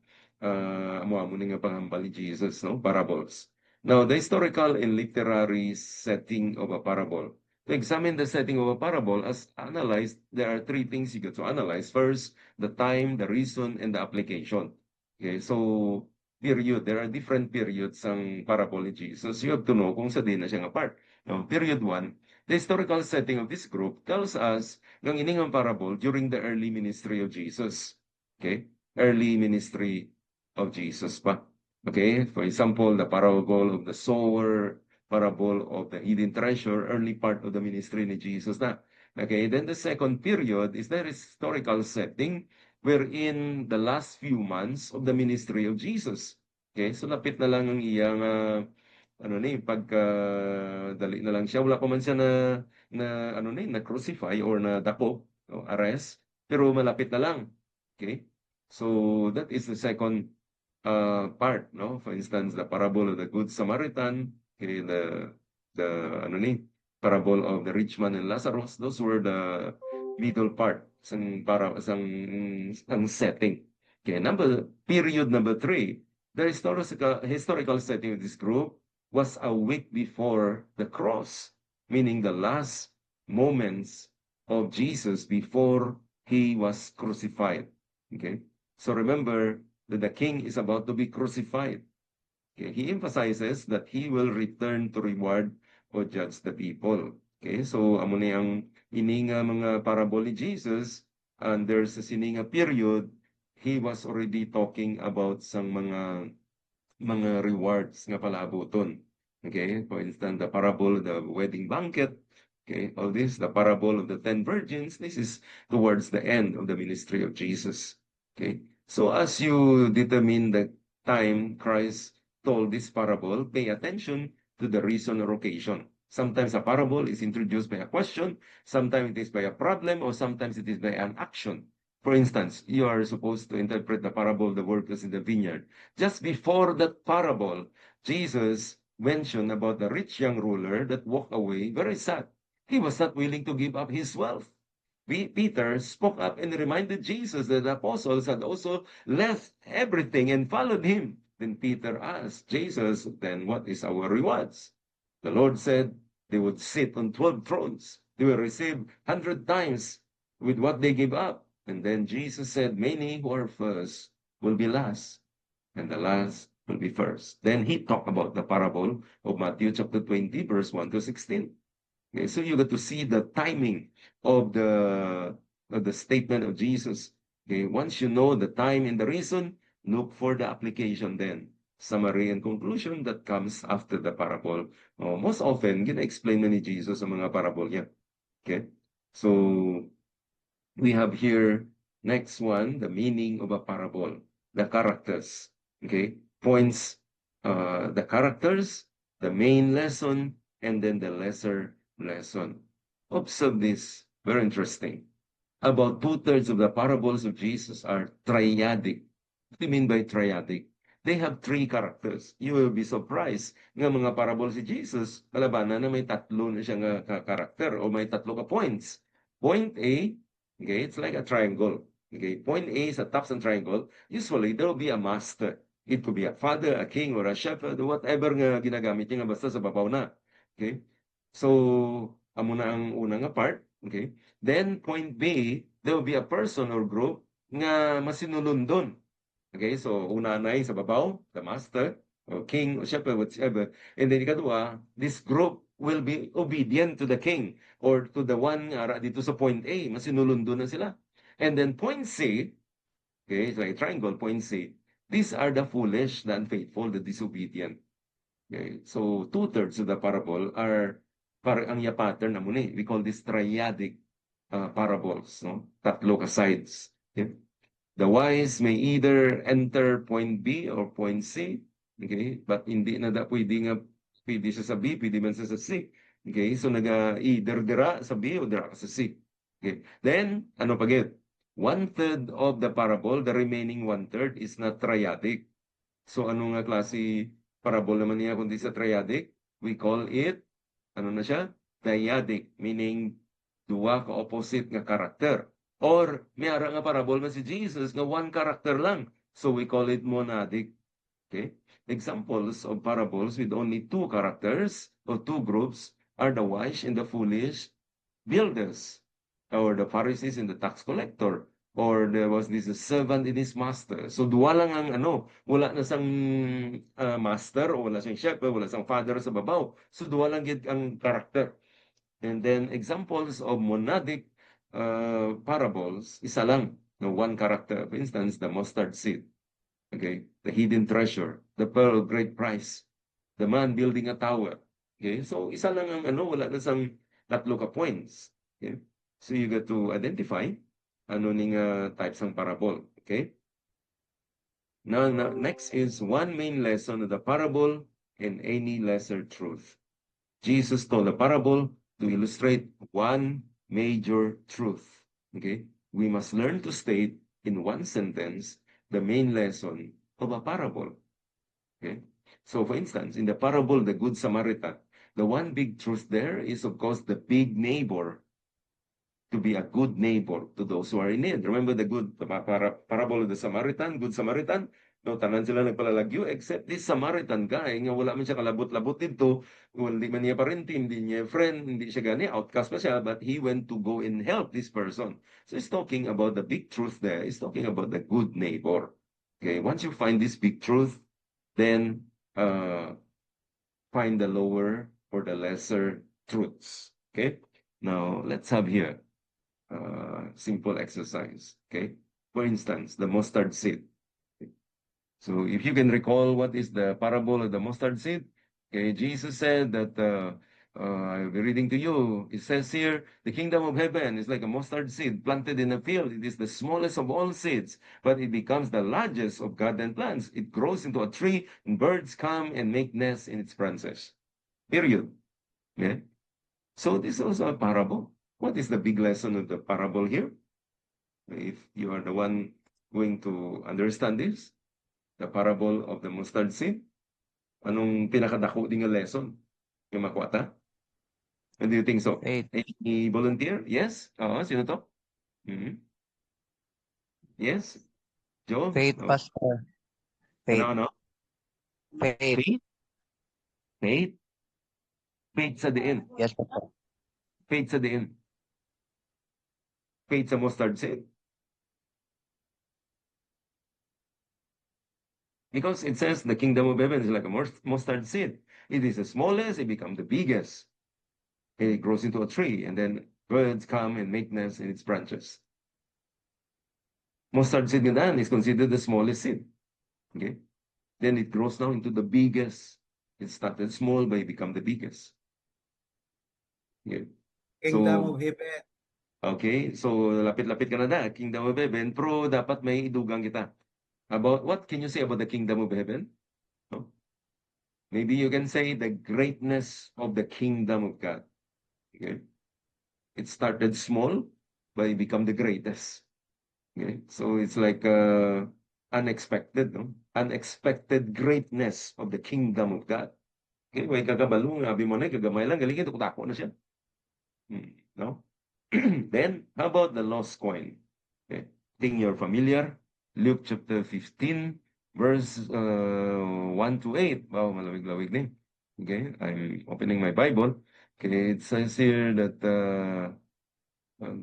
amo-amo nga panghambal ni Jesus, no? Parables. Now, the historical and literary setting of a parable. To examine the setting of a parable, as analyzed, there are 3 things you get to analyze. First, the time, the reason, and the application. Okay, so period. There are different periods ang parable ni Jesus. You have to know kung sa din na siya nga part. Now, period 1, the historical setting of this group tells us ng ining ang parable during the early ministry of Jesus. Okay? Early ministry of Jesus pa. Okay? For example, the parable of the sower, parable of the hidden treasure, early part of the ministry ni Jesus na. Okay? Then the second period is the historical setting wherein the last few months of the ministry of Jesus. Okay, so lapit na lang ang iyang pagka dali na lang siya. Wala pa man siya na crucify or na dako, no, arrest, pero malapit na lang. Okay? So that is the second part, no? For instance, the parable of the Good Samaritan, okay, the parable of the rich man and Lazarus, those were the middle part sang setting. Okay, period number 3, the historical setting of this group was a week before the cross, meaning the last moments of Jesus before he was crucified. Okay, so remember that the king is about to be crucified. Okay, he emphasizes that he will return to reward or judge the people. Okay, so amo ni ang ininga mga parable ni Jesus, and there's a sininga period, he was already talking about sang mga rewards nga palabuton. Okay, for instance, the parable of the wedding banquet. Okay, all this, the parable of the 10 virgins, this is towards the end of the ministry of Jesus. Okay, so as you determine the time Christ told this parable, pay attention to the reason or occasion. Sometimes a parable is introduced by a question, sometimes it is by a problem, or sometimes it is by an action. For instance, you are supposed to interpret the parable of the workers in the vineyard. Just before that parable, Jesus mentioned about the rich young ruler that walked away very sad. He was not willing to give up his wealth. Peter spoke up and reminded Jesus that the apostles had also left everything and followed him. Then Peter asked Jesus, then what is our rewards? The Lord said they would sit on 12 thrones. They will receive 100 times with what they give up. And then Jesus said, many who are first will be last, and the last will be first. Then he talked about the parable of Matthew chapter 20, verse 1 to 16. Okay, so you got to see the timing of the statement of Jesus. Okay, once you know the time and the reason, look for the application then. Summary and conclusion that comes after the parable. Most often, gina-explain na ni Jesus ang mga parable niya. Okay? So, we have here, next one, the meaning of a parable. The characters. Okay? Points, the characters, the main lesson, and then the lesser lesson. Observe this, very interesting. About 2/3 of the parables of Jesus are triadic. What do you mean by triadic? They have 3 characters. You will be surprised nga mga parables si Jesus, kalabanan na may 3 na siya nga karakter o may 3 ka points. Point A, okay, it's like a triangle. Okay, point A sa top ng triangle, usually there will be a master. It could be a father, a king, or a shepherd, or whatever nga ginagamit niya nga basta sa babaw na. Okay? So, amo na ang unang nga part. Okay? Then, point B, there will be a person or group nga masinulundon. Okay? So, una na sa babaw, the master, or king, or shepherd, whatever. And then, ikadua, this group will be obedient to the king or to the one dito sa point A, masinulundon na sila. And then point C, okay, it's like a triangle, point C. These are the foolish, the unfaithful, the disobedient. Okay, so 2/3 of the parable are parang ang pattern na muna. We call this triadic parables, no? Tatlo ka sides. Okay? The wise may either enter point B or point C. Okay? But hindi na pwede siya sa B, pwede man siya sa C. Okay? So either dira sa B o dira ka sa C. Okay? Then, ano pa get? 1/3 of the parable, the remaining 1/3 is not triadic. So ano nga klase parable naman niya kundi sa triadic? We call it, ano na siya? Dyadic, meaning duwa ka opposite nga karakter. Or may ara nga parable man si Jesus nga one character lang. So we call it monadic. Okay? Examples of parables with only two characters or two groups are the wise and the foolish builders, or the Pharisees and the tax collector, or there was this servant in his master. So duwa lang ang wala na sang master, o wala siyang shepherd, wala siyang father sa babaw. So duwa lang gid ang character. And then examples of monadic parables, isa lang, no, one character. For instance, the mustard seed, okay, the hidden treasure, the pearl of great price, the man building a tower. Okay, so isa lang ang wala na sang tatlo ka points. Okay, so you got to identify ano ning types ng parable. Okay, now next is one main lesson of the parable and any lesser truth. Jesus told a parable to illustrate one major truth. Okay, we must learn to state in one sentence the main lesson of a parable. Okay, so for instance, in the parable, the Good Samaritan, the one big truth there is, of course, the big neighbor, to be a good neighbor to those who are in need. Remember the parable of the Samaritan, Good Samaritan? No, tanan sila nagpalalagyo except this Samaritan guy nga wala man siya kalabot-labot dito, hindi man niya parente, hindi niya friend, hindi siya gani, outcast pa siya, but he went to go and help this person. So he's talking about the big truth there. He's talking about the good neighbor. Okay, once you find this big truth, then find the lower or the lesser truths. Okay, now let's have here simple exercise. Okay, for instance, the mustard seed. So if you can recall what is the parable of the mustard seed, okay, Jesus said that I'll be reading to you. It says here, the kingdom of heaven is like a mustard seed planted in a field. It is the smallest of all seeds, but it becomes the largest of garden plants. It grows into a tree, and birds come and make nests in its branches. Period. Yeah. So this is also a parable. What is the big lesson of the parable here? If you are the one going to understand this, the parable of the mustard seed, anong pinakadako ding lesson yung makuha ta? And do you think so? Faith. Any volunteer? Yes? Oo, sino to? Yes? Joe? Faith, Oh. Pastor. Faith. Ano? Faith. Faith? Faith? Faith sa diin. Yes, Pastor. Faith sa diin. Faith sa mustard seed. Because it says the kingdom of heaven is like a mustard seed. It is the smallest, it becomes the biggest. It grows into a tree, and then birds come and make nests in its branches. Mustard seed is considered the smallest seed. Okay? Then it grows now into the biggest. It started small, but it become the biggest. Okay? Kingdom So, of heaven. okay, so lapit-lapit ka na Kingdom of heaven, pero dapat may idugang kita. About what can you say about the kingdom of heaven? No? Maybe you can say the greatness of the kingdom of God. Okay? It started small, but it become the greatest. Okay? So it's like unexpected, no? Unexpected greatness of the kingdom of God. Okay? Way kagabalo, abi mo na, kagamay lang, galing ito, kutako na siya. No? Then, how about the lost coin? Okay? Think you're familiar. Luke chapter 15, verse 1 to 8. Wow, malawig-lawig na. Okay, I'm opening my Bible. Okay, it says here that the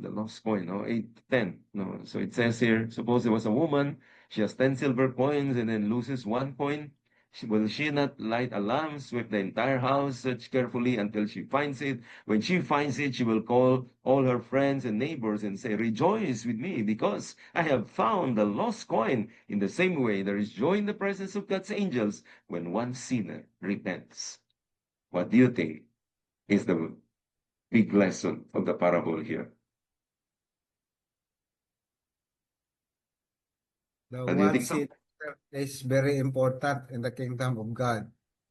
lost coin, no, 8 to 10. No, so it says here, suppose there was a woman, she has 10 silver coins and then loses one coin. Will she not light a lamp, sweep the entire house, search carefully until she finds it? When she finds it, she will call all her friends and neighbors and say, rejoice with me because I have found the lost coin. In the same way, there is joy in the presence of God's angels when one sinner repents. What do you think is the big lesson of the parable here? The What do you one think so? sin is very important in the kingdom of God.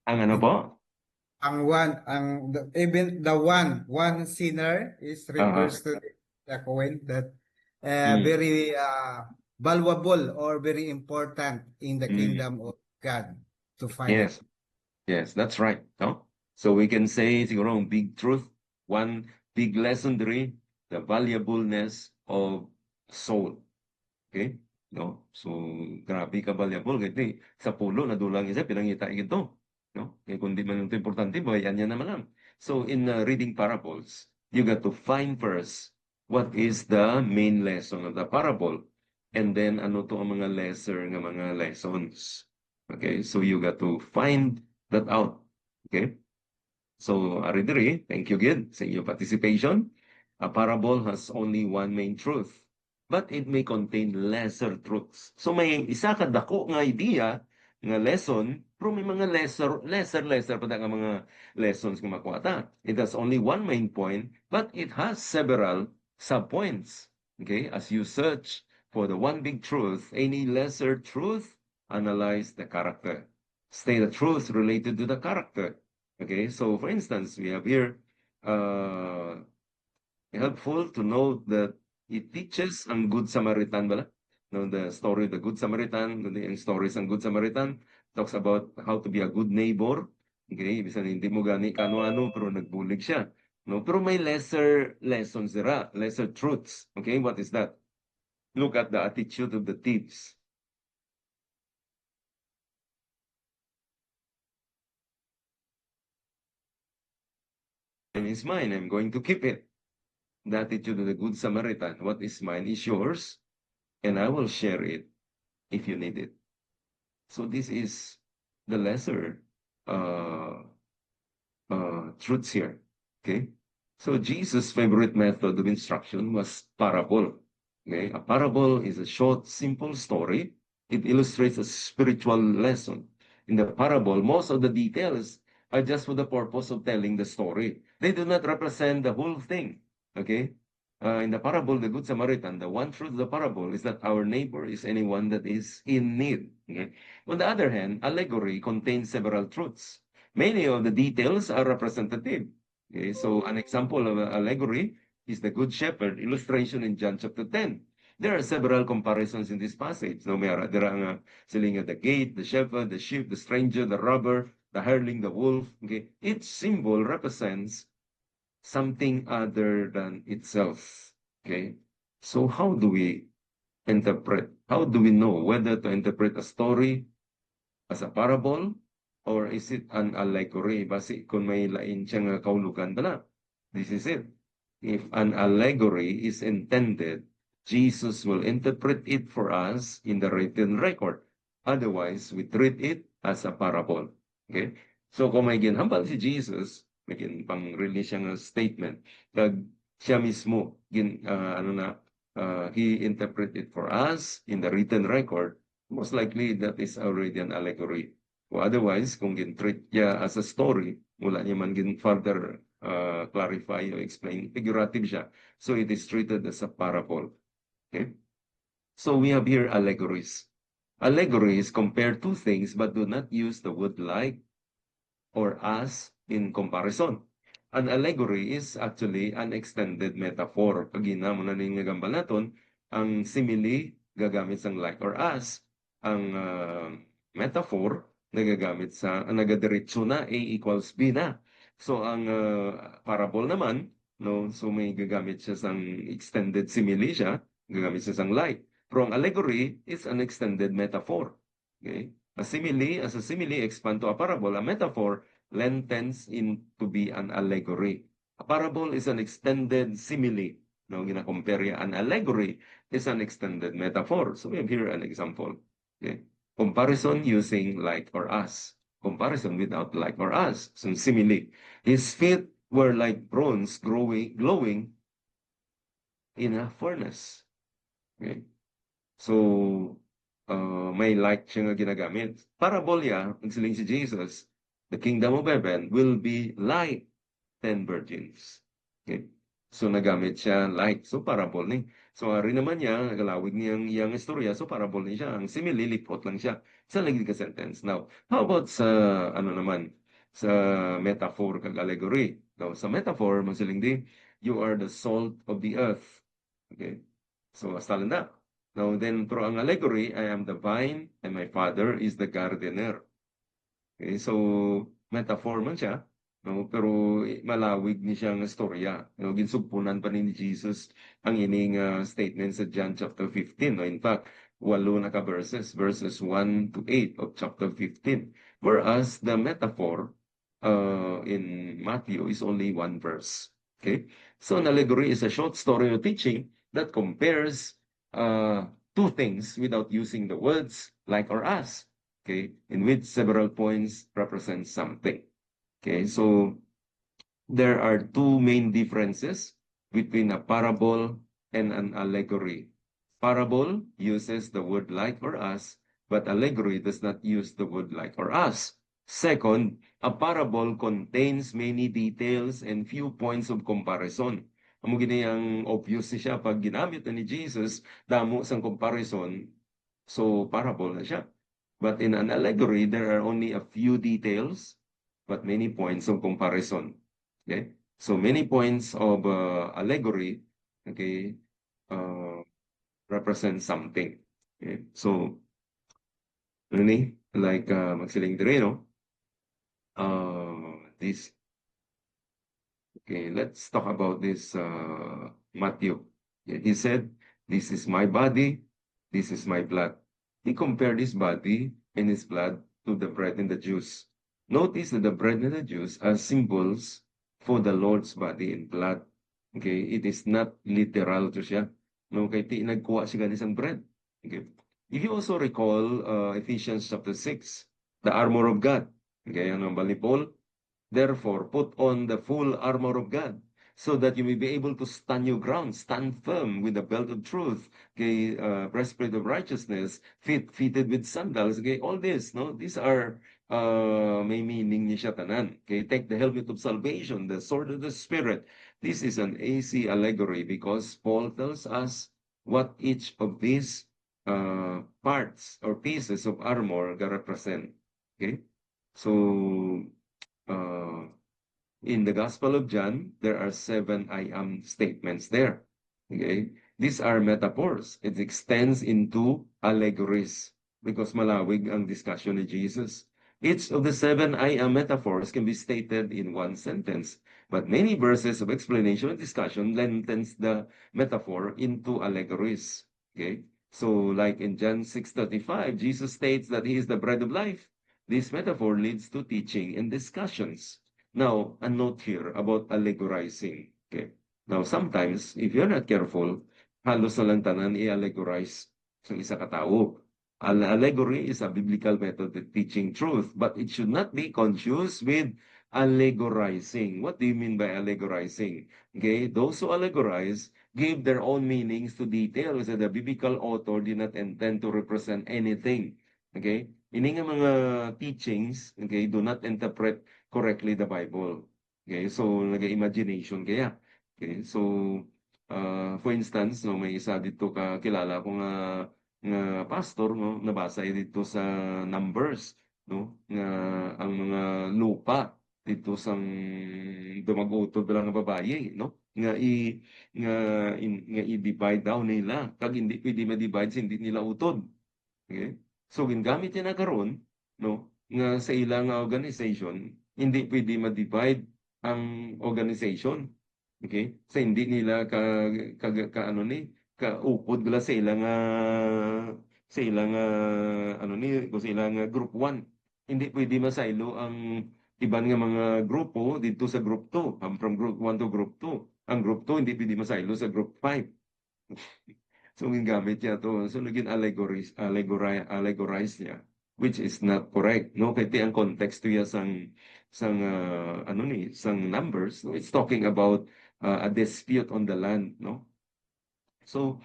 Ang ano po? Even the one sinner is refers to the coin that Mm. very valuable or very important in the Mm. kingdom of God to find it. Yes. Yes, that's right. No? So we can say siguro ang big truth, one big lesson diri, the valuableness of soul. Okay? No? So grabe ka valuable kay sa pulo na dulang isa pinangita ito. No? Kaya kung di man ito importante, bayan niya naman lang. So in reading parables, you got to find first what is the main lesson of the parable. And then ano to ang mga lesser nga mga lessons. Okay? So you got to find that out. Okay? So, Aridri, thank you again sa inyong participation. A parable has only one main truth, but it may contain lesser truths. So, may isa ka dako nga idea, nga lesson, pero may mga lesser pa nga mga lessons nga makuha ta. It has only one main point, but it has several subpoints. Okay? As you search for the one big truth, any lesser truth, analyze the character. Stay the truth related to the character. Okay, so for instance, we have here helpful to note that it teaches ang Good Samaritan bala. No, the story of the Good Samaritan, yung stories ng Good Samaritan talks about how to be a good neighbor. Okay, bisan hindi mo gani kano-ano pero nagbulig siya. No, pero may lesser lessons dira, lesser truths. Okay, what is that? Look at the attitude of the thieves. And it's mine, I'm going to keep it. The attitude of the Good Samaritan. What is mine is yours, and I will share it if you need it. So this is the lesser truths here. Okay. So Jesus' favorite method of instruction was parable. Okay. A parable is a short, simple story. It illustrates a spiritual lesson. In the parable, most of the details are just for the purpose of telling the story. They do not represent the whole thing. Okay. In the parable, the Good Samaritan, the one truth of the parable is that our neighbor is anyone that is in need. Okay? On the other hand, allegory contains several truths. Many of the details are representative. Okay? So an example of an allegory is the Good Shepherd illustration in John chapter 10. There are several comparisons in this passage. No, there are selling at the gate, the shepherd, the sheep, the stranger, the robber, the hireling, the wolf. Okay? Each symbol represents something other than itself. Okay? So how do we interpret? How do we know whether to interpret a story as a parable or is it an allegory? Basi kung may lain siya nga kaulugan na. This is it. If an allegory is intended, Jesus will interpret it for us in the written record. Otherwise, we treat it as a parable. Okay? So kung may ginhambal si Jesus, may pang-release siyang statement, kag siya mismo, he interpreted for us in the written record, most likely that is already an allegory. O otherwise, kung gin-treat niya as a story, wala niya man further clarify or explain, figurative siya. So it is treated as a parable. Okay? So we have here allegories. Allegories compare two things but do not use the word like or as in comparison. An allegory is actually an extended metaphor. Pag mo na ning gambal naton, ang simile gagamit sang like or as. Ang metaphor nagagamit sa nagadiretso na A equals B na. So ang parable naman, no, so may gagamit siya sang extended simile siya, gagamit siya sang like. Pero ang allegory is an extended metaphor. Okay? As a simile expand to a parable, a metaphor lengthens to be an allegory. A parable is an extended simile. No, gina-compare an allegory is an extended metaphor. So we have here an example. Okay? Comparison using like or as. comparison without like or as. So simile, his feet were like bronze glowing in a furnace. Okay? So, may light siya nga ginagamit. Parabolya, nagsiling si Jesus, the kingdom of heaven will be like 10 virgins. Okay? So, nagamit siya light. So, parabol ni. So, ari naman niya, nagalawig niyang iyang istorya. So, parabol ni siya. Ang simile, lipot lang siya. Sa lagi ka sentence. Now, how about sa, ano naman, sa metaphor kag allegory? Now, sa metaphor, masiling di, you are the salt of the earth. Okay? So, hasta lang na. Now, then, through ang allegory, I am the vine and my father is the gardener. Okay? So, metaphor man siya. No, pero malawig ni siyang istorya. No, ginsugpunan pa ni Jesus ang ining statement sa John chapter 15. No? In fact, 8 na ka verses 1 to 8 of chapter 15. Whereas the metaphor in Matthew is only 1 verse. Okay? So an allegory is a short story or teaching that compares two things without using the words like or as. Okay? In which several points represent something. Okay, so there are two main differences between a parable and an allegory. Parable uses the word like or as, but allegory does not use the word like or as. Second, a parable contains many details and few points of comparison. Amo gini ang obvious siya pag ginamit ni Jesus, damo sang comparison, so parable na siya. But in an allegory, there are only a few details but many points of comparison. Okay, so many points of allegory, okay, represent something. Okay, so like magsiling dire, no? This. Okay, let's talk about this Matthew. Yeah, he said, "This is my body, this is my blood." He compared his body and his blood to the bread and the juice. Notice that the bread and the juice are symbols for the Lord's body and blood. Okay, it is not literal to siya. No, kay ti nagkuha siya ganis ang bread. Okay. If you also recall Ephesians chapter 6, the armor of God. Okay, ano ba ni Paul? Therefore, put on the full armor of God so that you may be able to stand your ground, stand firm with the belt of truth, okay, breastplate of righteousness, fitted with sandals, okay, all this, no? These are may meaning ni siya tanan. Okay, take the helmet of salvation, the sword of the Spirit. This is an AC allegory because Paul tells us what each of these parts or pieces of armor represent. Okay, so in the Gospel of John, there are 7 I am statements there. Okay? These are metaphors. It extends into allegories because malawig ang discussion ni Jesus. Each of the 7 I am metaphors can be stated in one sentence, but many verses of explanation and discussion lengthens the metaphor into allegories. Okay? So like in John 6:35, Jesus states that he is the bread of life. This metaphor leads to teaching and discussions. Now, a note here about allegorizing. Okay. Now, sometimes, if you're not careful, halos na lang tanan i-allegorize sa isa ka tao. Allegory is a biblical method of teaching truth, but it should not be confused with allegorizing. What do you mean by allegorizing? Okay, those who allegorize give their own meanings to details that the biblical author did not intend to represent anything. Okay? Ini nga mga teachings, okay, do not interpret correctly the Bible. Okay, so nag-imagination kaya. Okay, so for instance, no, may isa dito ka kilala ko nga pastor, no, nabasa dito sa Numbers, no, nga ang mga lupa dito sang dumag-utod lang nga babaye, no, nga i-divide daw nila kag hindi pwede ma-divide sa hindi nila utod. Okay? So gingamit niya na karon, no, nga sa ilang organization hindi pwede ma-divide ang organization. Okay? Sa hindi nila ano ni kaupod gila sa ilang ano ni kung sa ilang group 1. Hindi pwede masaylo ang iban nga mga grupo dito sa group 2. From group 1 to group 2. Ang group 2 hindi pwede masaylo sa group 5. So gingamit niya to. So naging allegorize niya which is not correct, no? Kaya ang context to ya sang numbers, no? It's talking about a dispute on the land, no? So,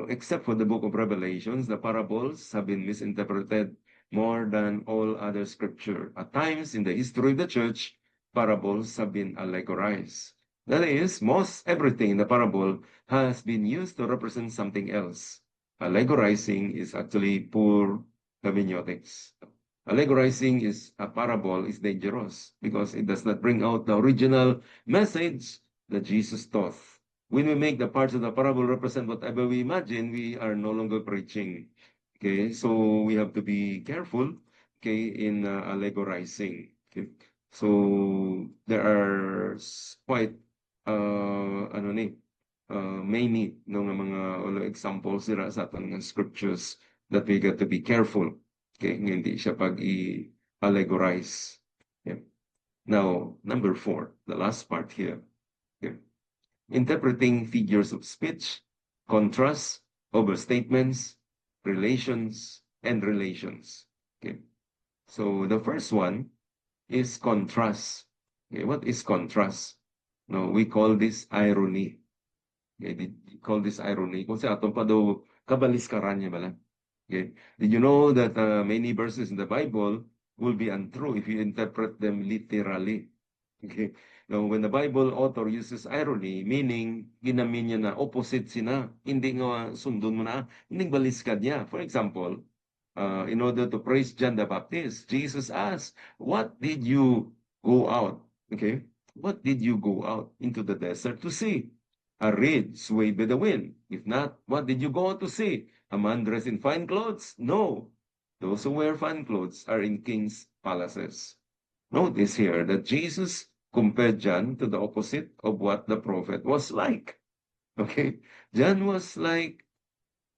except for the book of Revelations, the parables have been misinterpreted more than all other scripture. At times in the history of the church, parables have been allegorized. That is, most everything in the parable has been used to represent something else. Allegorizing is actually poor hermeneutics. Allegorizing is a parable is dangerous because it does not bring out the original message that Jesus taught. When we make the parts of the parable represent whatever we imagine, we are no longer preaching. Okay, so we have to be careful, okay, in allegorizing. Okay, so there are quite many no nga mga examples sila sa atong mga scriptures that we got to be careful. Okay, nga hindi siya pag-allegorize. Yeah. Now, number 4, the last part here. Okay. Interpreting figures of speech, contrasts, overstatements, relations, and relations. Okay. So the first one is contrast. Okay, what is contrast? No, we call this irony. Okay, we call this irony. Kung sa aton pa daw kabaliskaran niya bala. Okay. Did you know that many verses in the Bible will be untrue if you interpret them literally? Okay. Now, when the Bible author uses irony, meaning ginamin niya na opposite sina, hindi nga sundon mo na, hindi baliskad niya. For example, in order to praise John the Baptist, Jesus asked, "What did you go out?" Okay, what did you go out into the desert to see? A reed swayed by the wind. If not, what did you go out to see? A man dressed in fine clothes? No. Those who wear fine clothes are in kings' palaces. Notice here that Jesus compared John to the opposite of what the prophet was like. Okay, John was like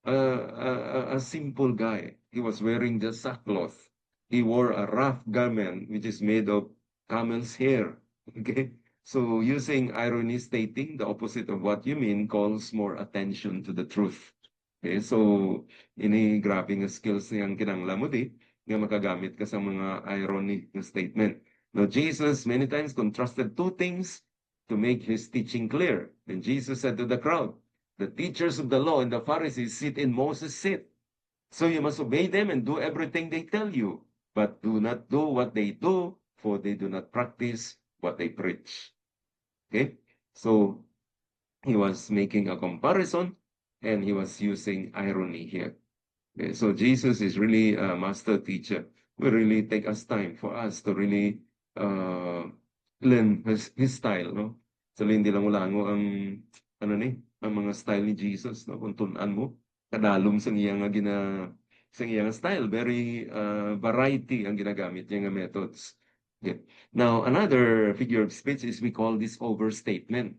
a simple guy. He was wearing just sackcloth. He wore a rough garment which is made of camel's hair. Okay, so using irony, stating the opposite of what you mean calls more attention to the truth. Okay, so ini grabe nga skills niyang kinanglan mo di nga makagamit ka sa mga irony na statement. Now, Jesus many times contrasted two things to make his teaching clear. And Jesus said to the crowd, "The teachers of the law and the Pharisees sit in Moses' seat. So you must obey them and do everything they tell you. But do not do what they do, for they do not practice what they preach." Okay? So he was making a comparison and he was using irony here. Okay, so Jesus is really a master teacher. Will really take us time for us to really learn his style, no? So hindi lang ulango ang ang mga style ni Jesus, no? Kung tunan mo, kadalom sa iyang sa iyang style, very variety ang ginagamit niya nga methods. Okay. Now, another figure of speech is we call this overstatement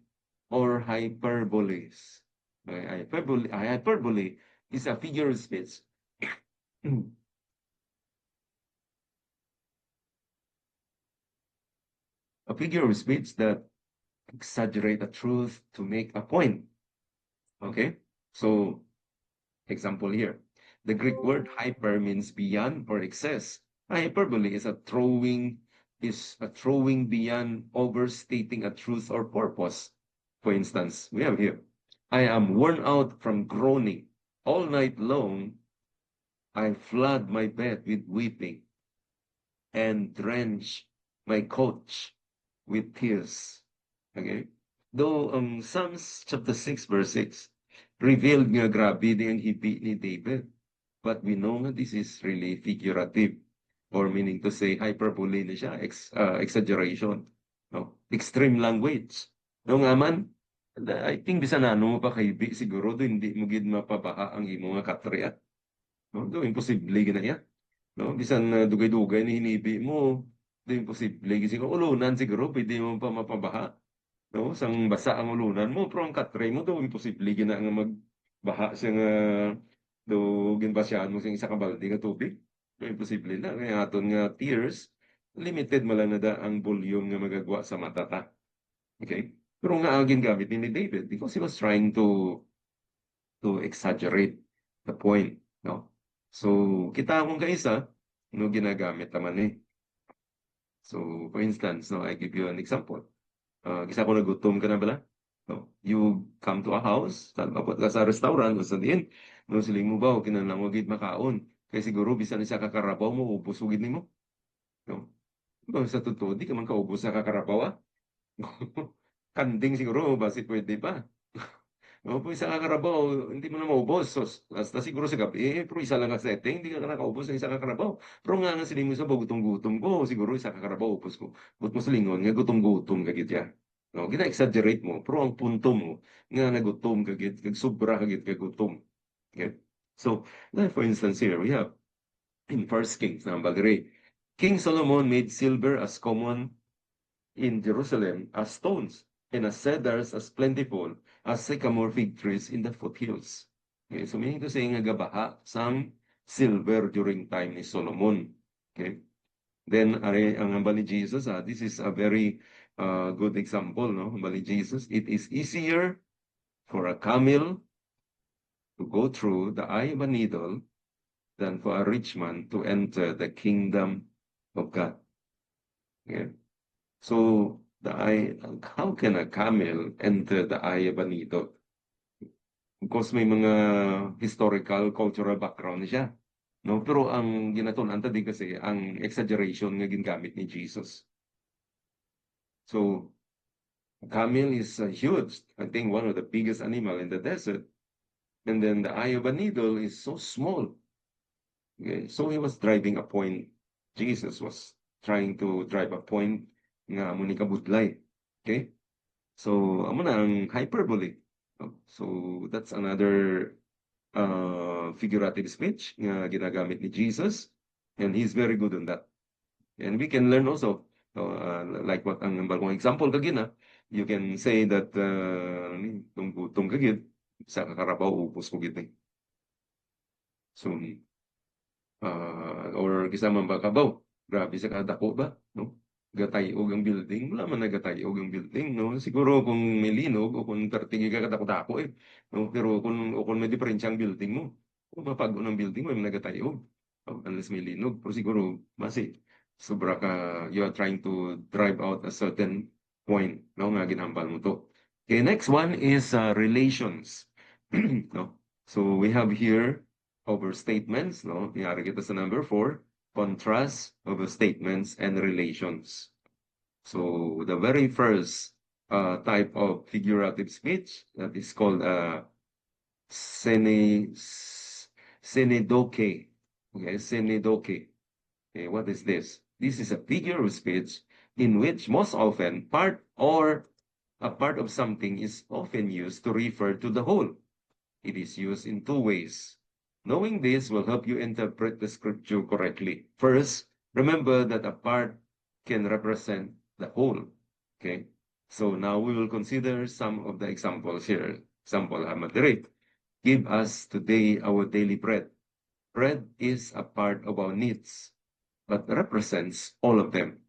or hyperboles. Hyperbole is a figure of speech. A figure of speech that exaggerate a truth to make a point. Okay, so example here. The Greek word hyper means beyond or excess. Hyperbole is a throwing beyond, overstating a truth or purpose. For instance, we have here, "I am worn out from groaning. All night long, I flood my bed with weeping and drench my couch with tears." Okay? Though Psalms chapter 6 verse 6 revealed nga grabe din ang hipi ni David. But we know nga this is really figurative, or meaning to say hyperbole na siya, exaggeration, no? Extreme language. No nga man, I think bisan ano mo pa kay siguro do hindi mo gid mapabaha ang imo nga katrya. No, do imposible gina yan. No, bisan dugay-dugay ni hinibi mo, do imposible gid siguro ulunan siguro pwede mo pa mapabaha. No, sang basa ang ulunan mo, pero ang katre mo do imposible gina nga magbaha siya nga do ginbasyahan mo sing isa ka balde nga tubig. Do imposible na kaya aton nga tears limited man na da ang volume nga magagwa sa mata ta. Okay? Pero nga ang gingamit ni David because he was trying to exaggerate the point, no? So, kita akong kaisa, no, ginagamit naman eh. So, for instance, no, I give you an example. Kisa ko nagutom ka na bala? No, you come to a house, abot ka sa restaurant, o sa diin, no, siling mo ba, o kinahanglan mo gid makaon. Kaya siguro, bisan siya kakarabaw mo, ubos ugid nimo. No? Diba, sa totoo, di ka man kaubos sa kakarabaw, ah. Kanding siguro, basit pwede pa. No, kung isa ka karabaw, hindi mo na maubos. So, hasta siguro sa gabi, pero isa lang ka setting, hindi ka nakaubos ng isa ka karabaw. Pero nga siling mo sa gutom-gutom ko, siguro isa ka karabaw, ubos ko. But mo sa lingon, nga gutom-gutom ka gid ya. No, gina-exaggerate mo, pero ang punto mo, nga nagutom ka gid, kag sobra ka gid ka gutom. Okay? So, like for instance here, we have in First Kings, number 3, King Solomon made silver as common in Jerusalem as stones, and as cedars as plentiful as sycamore fig trees in the foothills. Okay, so meaning to say nga gabaha some silver during time ni Solomon. Okay. Then ang hambal ni Jesus, this is a very good example, no? Hambal ni Jesus, it is easier for a camel to go through the eye of a needle than for a rich man to enter the kingdom of God. Okay. So how can a camel enter the eye of a needle? Because may mga historical, cultural background siya. No? Pero ang ginatunan tadi kasi, ang exaggeration nga gingamit ni Jesus. So, a camel is huge. I think one of the biggest animal in the desert. And then the eye of a needle is so small. Okay? So he was driving a point. Jesus was trying to drive a point nga amo ni kabudlay. Okay? So, amo na ang hyperbole. So, that's another figurative speech nga ginagamit ni Jesus. And he's very good on that. And we can learn also, like what ang bagong example kagina, you can say that tong gutom kagid, sa kakarabaw, upos ko gid. So, or kisama ba kabaw, grabe sa kadako ba, no? Gatayog ang building, wala man nagatayog ang building, no? Siguro kung may linog o kung pertingi ka kadako-dako eh, no? Pero kung may diferensya ang building mo, kung mapago ng building mo, may nagatayog, unless may linog. Pero siguro, masi, sobra ka, you are trying to drive out a certain point, no? Nga ginambal mo to. Okay, next one is relations. No? So we have here overstatements, no? Yari kita sa number 4, contrast, overstatements, and relations. So the very first type of figurative speech that is called senedoke. Okay, senedoke. Okay, what is this? This is a figure of speech in which most often part or a part of something is often used to refer to the whole. It is used in two ways. Knowing this will help you interpret the scripture correctly. First, remember that a part can represent the whole. Okay? So now we will consider some of the examples here. Example, moderate. Give us today our daily bread. Bread is a part of our needs, but represents all of them.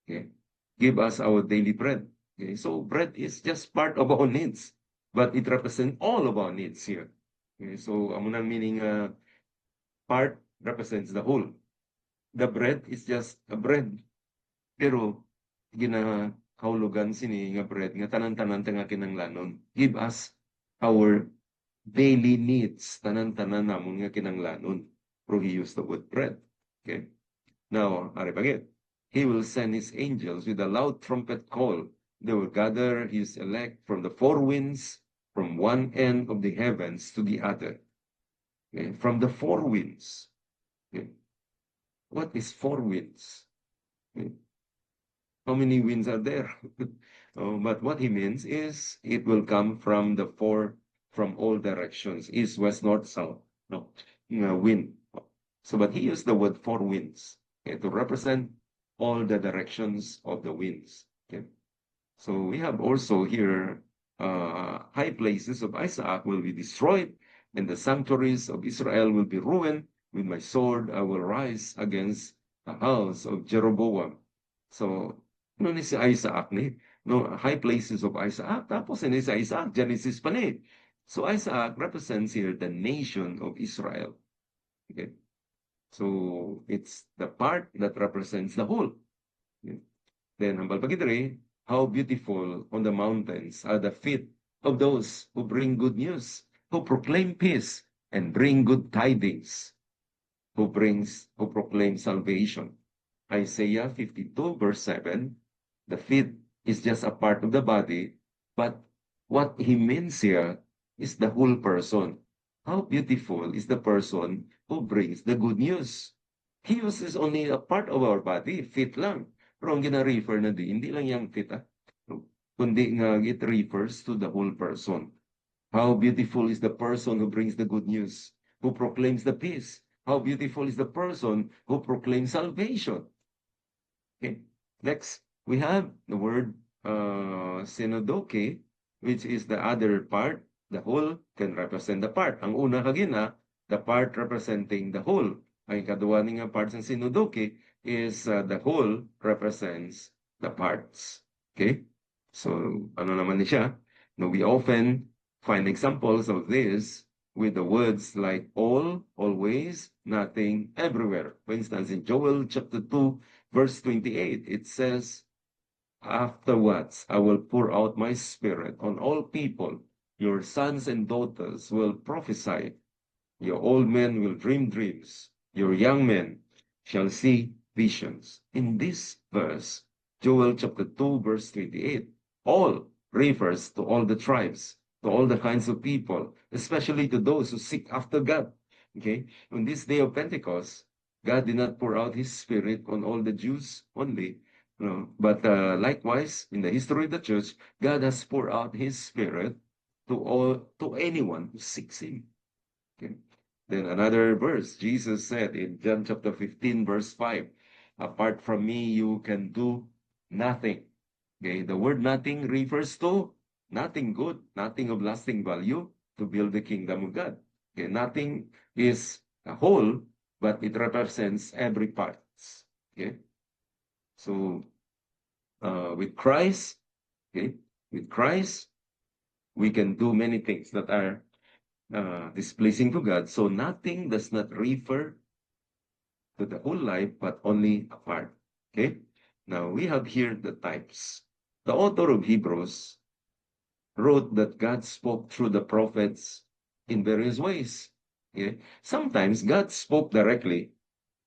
Okay? Give us our daily bread. Okay? So bread is just part of our needs, but it represents all of our needs here. Okay? So ang munang meaning part represents the whole. The bread is just a bread. Pero ginakahulugan sini nga bread nga tanan-tanan nga kinanglanon. Give us our daily needs, tanan-tanan namon nga kinanglanon. Pero he used the word bread. Okay? Now, ari bagay. He will send his angels with a loud trumpet call. They will gather his elect from the four winds, from one end of the heavens to the other. Okay? From the four winds. Okay? What is four winds? Okay? How many winds are there? But what he means is it will come from from all directions, east, west, north, south. No, wind. So, but he used the word four winds, okay, to represent all the directions of the winds. Okay. So we have also here high places of Isaac will be destroyed, and the sanctuaries of Israel will be ruined. With my sword I will rise against the house of Jeroboam. So, ano ni si Isaac ni? No, high places of Isaac. Tapos ni si Isaac, Genesis pa ni. So Isaac represents here the nation of Israel. Okay. So it's the part that represents the whole. Then hambal pagidre, how beautiful on the mountains are the feet of those who bring good news, who proclaim peace and bring good tidings, who proclaim salvation. Isaiah 52 verse 7, the feet is just a part of the body, but what he means here is the whole person. How beautiful is the person who brings the good news. He uses only a part of our body, feet lang. Pero ang gina-refer na hindi lang yung feet, kundi nga it refers to the whole person. How beautiful is the person who brings the good news, who proclaims the peace. How beautiful is the person who proclaims salvation. Okay. Next, we have the word sinodoke, which is the other part. The whole can represent the part. Ang una kagina, the part representing the whole. Ang ikaduwa nga part ng sinodoke is the whole represents the parts. Okay? So, ano naman siya? No, we often find examples of this with the words like all, always, nothing, everywhere. For instance, in Joel chapter 2, verse 28, it says, afterwards, I will pour out my spirit on all people. Your sons and daughters will prophesy. Your old men will dream dreams. Your young men shall see visions. In this verse, Joel chapter 2, verse 28, all refers to all the tribes, to all the kinds of people, especially to those who seek after God. Okay? On this day of Pentecost, God did not pour out his spirit on all the Jews only, but likewise, in the history of the church, God has poured out his spirit to anyone who seeks him. Okay? Then another verse, Jesus said in John chapter 15, verse 5, apart from me, you can do nothing. Okay, the word nothing refers to nothing good, nothing of lasting value to build the kingdom of God. Okay, nothing is a whole, but it represents every part. Okay, so with Christ, we can do many things that are displeasing to God. So nothing does not refer to the whole life, but only a part. Okay, now we have here the types. The author of Hebrews wrote that God spoke through the prophets in various ways. Okay? Sometimes God spoke directly,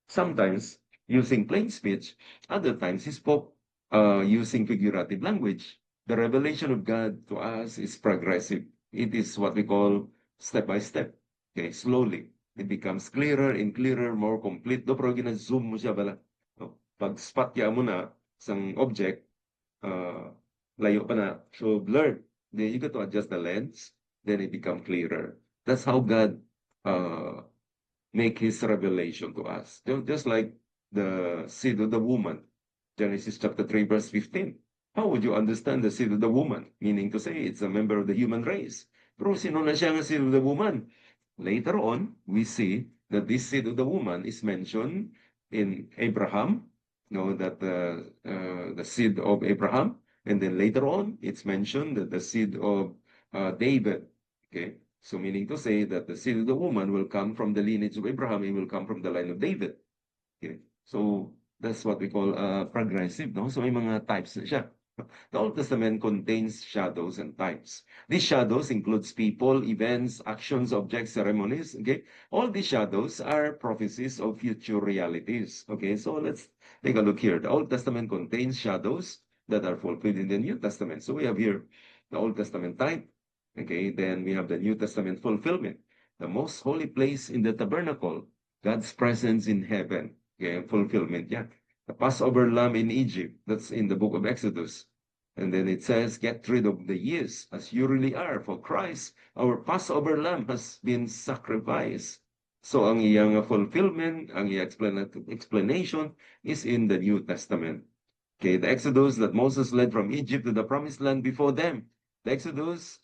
sometimes using plain speech, other times he spoke using figurative language. The revelation of God to us is progressive. It is what we call step by step. Okay, slowly. It becomes clearer and clearer, more complete. Do pero gina-zoom mo siya bala. Pag spot ya mo na isang object, layo pa na. So blurred. Then you got to adjust the lens. Then it become clearer. That's how God make his revelation to us. Just like the seed of the woman. Genesis chapter 3, verse 15. How would you understand the seed of the woman? Meaning to say, it's a member of the human race. Pero sino na siya ang seed of the woman? Later on, we see that this seed of the woman is mentioned in Abraham, that the seed of Abraham. And then later on, it's mentioned that the seed of David. Okay, so meaning to say that the seed of the woman will come from the lineage of Abraham. It will come from the line of David. Okay, so that's what we call progressive. No, so may mga types na siya. The Old Testament contains shadows and types. These shadows includes people, events, actions, objects, ceremonies. Okay, all these shadows are prophecies of future realities. Okay, so let's take a look here. The Old Testament contains shadows that are fulfilled in the New Testament. So we have here the Old Testament type. Okay, then we have the New Testament fulfillment. The most holy place in the tabernacle, God's presence in heaven. Okay, fulfillment. Yeah. The Passover lamb in Egypt, that's in the book of Exodus. And then it says, get rid of the years as you really are. For Christ, our Passover lamb has been sacrificed. So ang iyang fulfillment, ang iyang explanation is in the New Testament. Okay, the Exodus that Moses led from Egypt to the promised land before them. The Exodus,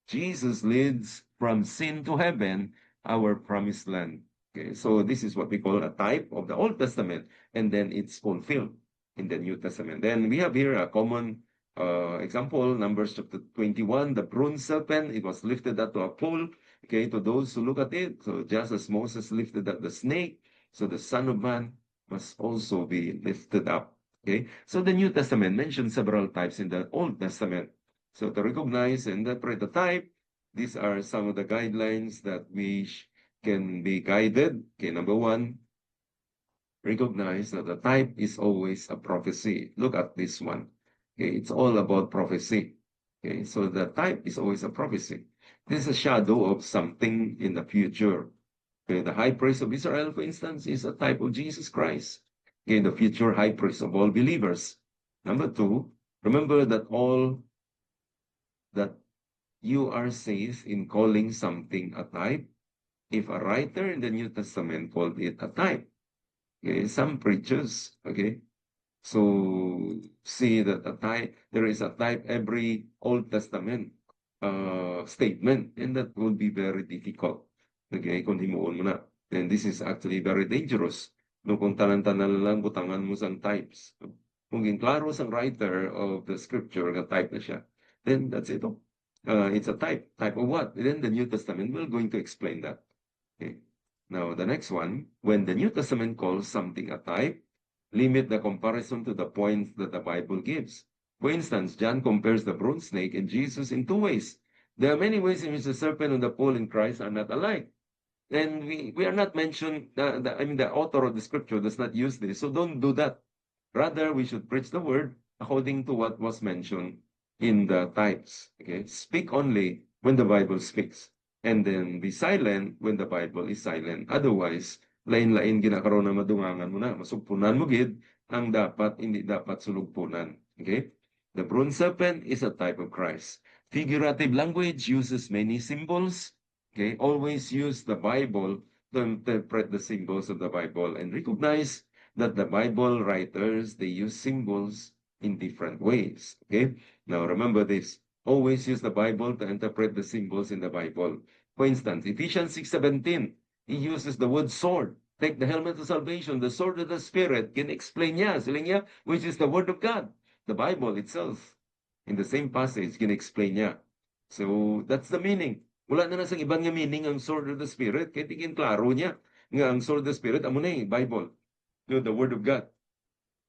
Jesus leads from sin to heaven, our promised land. Okay, so this is what we call a type of the Old Testament, and then it's fulfilled in the New Testament. Then we have here a common example, Numbers chapter 21, the bronze serpent, it was lifted up to a pole, okay, to those who look at it. So just as Moses lifted up the snake, So the Son of Man must also be lifted up. Okay, so the New Testament mentions several types in the Old Testament. So to recognize and interpret the type, these are some of the guidelines that we can be guided. Okay, number one, recognize that the type is always a prophecy. Look at this one. Okay, it's all about prophecy. Okay, so the type is always a prophecy. This is a shadow of something in the future. Okay, the high priest of Israel, for instance, is a type of Jesus Christ. Okay, the future high priest of all believers. Number two, remember that all that you are safe in calling something a type. If a writer in the New Testament called it a type, okay, some preachers, okay, so see that a type, there is a type every Old Testament statement, and that will be very difficult. Okay, kung himuon mo na. And this is actually very dangerous. No, kung tanan-tanan lang butangan mo sang types. Kung klaro sang writer of the scripture, nga type na siya, then that's it. It's a type. Type of what? Then the New Testament will going to explain that. Okay. Now, the next one, when the New Testament calls something a type, limit the comparison to the points that the Bible gives. For instance, John compares the bronze snake and Jesus in two ways. There are many ways in which the serpent and the pole in Christ are not alike. And we are not mentioned, the author of the scripture does not use this, so don't do that. Rather, we should preach the word according to what was mentioned in the types. Okay, speak only when the Bible speaks, and then be silent when the Bible is silent. Otherwise, lain-lain ginakaroon na madungangan mo na, masugpunan mo gid ang dapat hindi dapat sulugpunan. Okay, the bronze serpent is a type of Christ. Figurative language uses many symbols. Okay, always use the Bible to interpret the symbols of the Bible and recognize that the Bible writers, they use symbols in different ways. Okay, now remember this. Always use the Bible to interpret the symbols in the Bible. For instance, Ephesians 6:17, he uses the word sword. Take the helmet of salvation, the sword of the Spirit. Can explain niya, siling niya, which is the word of God. The Bible itself, in the same passage, can explain niya. So, that's the meaning. Wala na nasang ibang nga meaning ang sword of the Spirit. Kaya tingin klaro niya nga ang sword of the Spirit, amo na Bible. The word of God.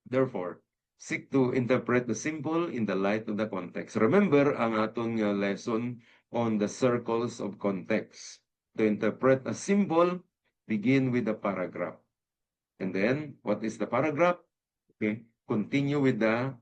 Therefore, seek to interpret the symbol in the light of the context. Remember ang aton lesson on the circles of context. To interpret a symbol, begin with the paragraph. And then, what is the paragraph? Okay, continue with the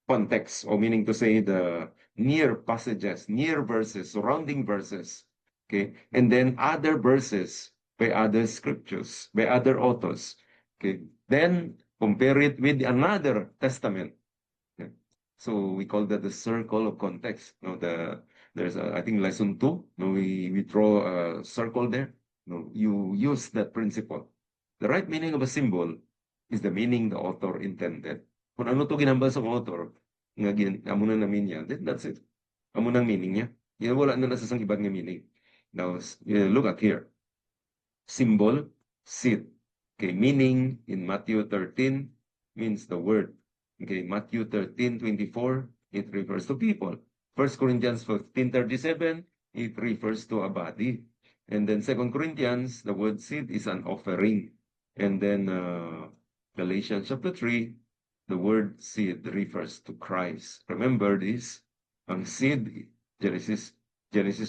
context, or meaning to say the near passages, near verses, surrounding verses. Okay, and then other verses by other scriptures, by other authors. Okay, then compare it with another testament. Okay. So we call that the circle of context. No, there's I think lesson 2. No, we draw a circle there. No, you use that principle. The right meaning of a symbol is the meaning the author intended. Kung ano to ginambal sa author, nga amo na namin niya, then that's it. Amo nang meaning niya. Yan, wala na nasasang ibang nga meaning. Now, look at here. Symbol, seed. Okay, meaning in Matthew 13 means the word. Okay, Matthew 13:24, it refers to people. 1 Corinthians 15:37, it refers to a body. And then 2 Corinthians, the word seed is an offering. And then Galatians chapter 3, the word seed refers to Christ. Remember this, ang seed, Genesis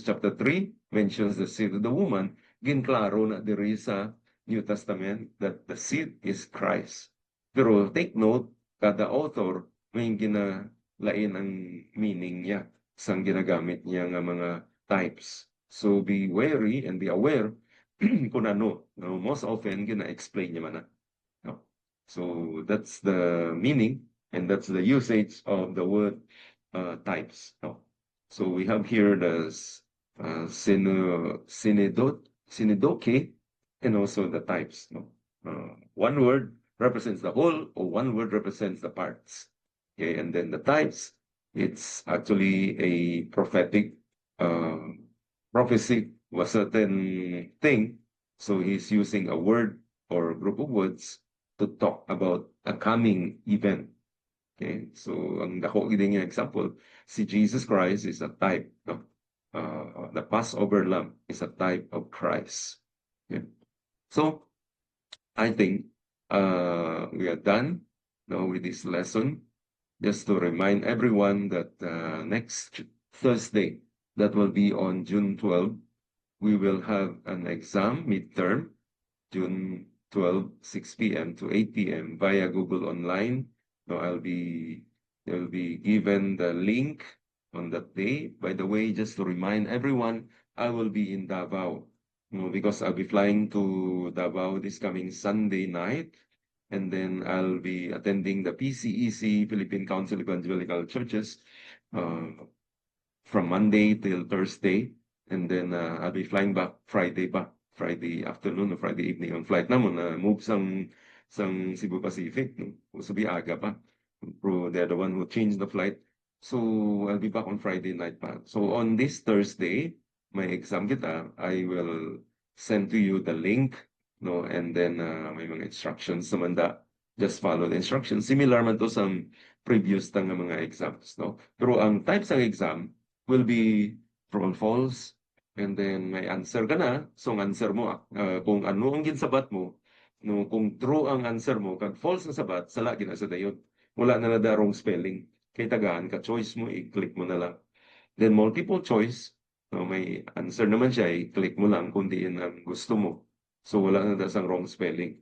chapter 3 mentions the seed of the woman. Ginklaro na diri sa New Testament that the seed is Christ. Pero take note, kada author may ginalain ang meaning niya sang ginagamit niya nga mga types. So be wary and be aware kung ano. No, most often gina-explain niya man na. No. So that's the meaning and that's the usage of the word types. No. So we have here the synedoche and also the types. No. One word represents the whole, or one word represents the parts. Okay, and then the types, it's actually a prophetic prophecy of a certain thing. So he's using a word or a group of words to talk about a coming event. Okay, so ang dako gid nga example, si Jesus Christ is a type of the Passover lamb is a type of Christ. Okay. So I think we are done now with this lesson. Just to remind everyone that next Thursday, that will be on June 12, we will have an exam midterm, June 12, 6 p.m. to 8 p.m. via Google Online. So they'll be given the link on that day. By the way, just to remind everyone, I will be in Davao, because I'll be flying to Davao this coming Sunday night. And then I'll be attending the PCEC, Philippine Council of Evangelical Churches, from Monday till Thursday. And then I'll be flying back Friday afternoon or Friday evening. Ang flight naman na move sang Cebu Pacific, no? Sabi aga pa. Pero they're the one who changed the flight. So I'll be back on Friday night pa. So on this Thursday, may exam kita, I will send to you the link, no, and then may mga instructions naman da. Just follow the instructions. Similar man to sa previous tang mga exams, no. Pero ang types ng exam will be true and false, and then may answer ka na. So ang answer mo, kung ano ang ginsabat mo, no, kung true ang answer mo, kag false na sabat, sala gina sa dayon. Wala na na wrong spelling. Kay tagaan ka choice mo, i-click mo na lang. Then multiple choice, no, may answer naman siya, i-click mo lang kung diin ang gusto mo. So wala na dasang wrong spelling.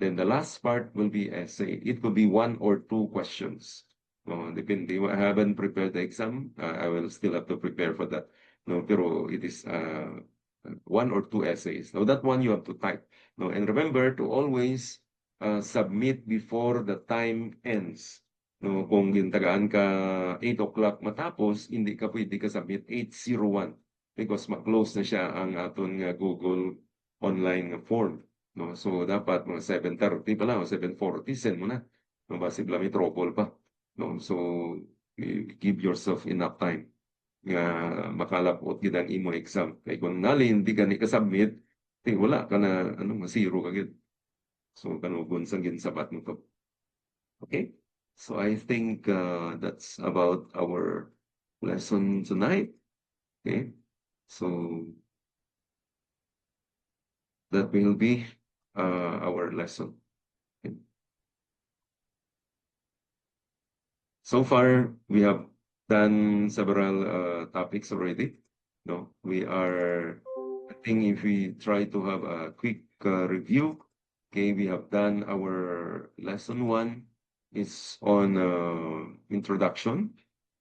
Then the last part will be essay. It could be 1 or 2 questions. No, depende. I haven't prepared the exam. I will still have to prepare for that. No, pero it is 1 or 2 essays. Now that one you have to type. No, and remember to always submit before the time ends. No, kung gintagaan ka 8 o'clock matapos, hindi ka pwede ka submit 8:01 because ma-close na siya ang aton nga Google online nga form. No, so dapat mga 7:30 pa lang o 7:40 send mo na. No, basi bala may trouble pa. No, so give yourself enough time nga makalapot gid ang imo exam. Kay kung nali hindi ka ni ka-submit, wala ka na masiro ka gid. So kanugon sang ginsabat mo to. Okay? So I think that's about our lesson tonight. Okay? So that will be our lesson. Okay. So far, we have done several topics already. No, I think if we try to have a quick review, okay, we have done our lesson 1 is on introduction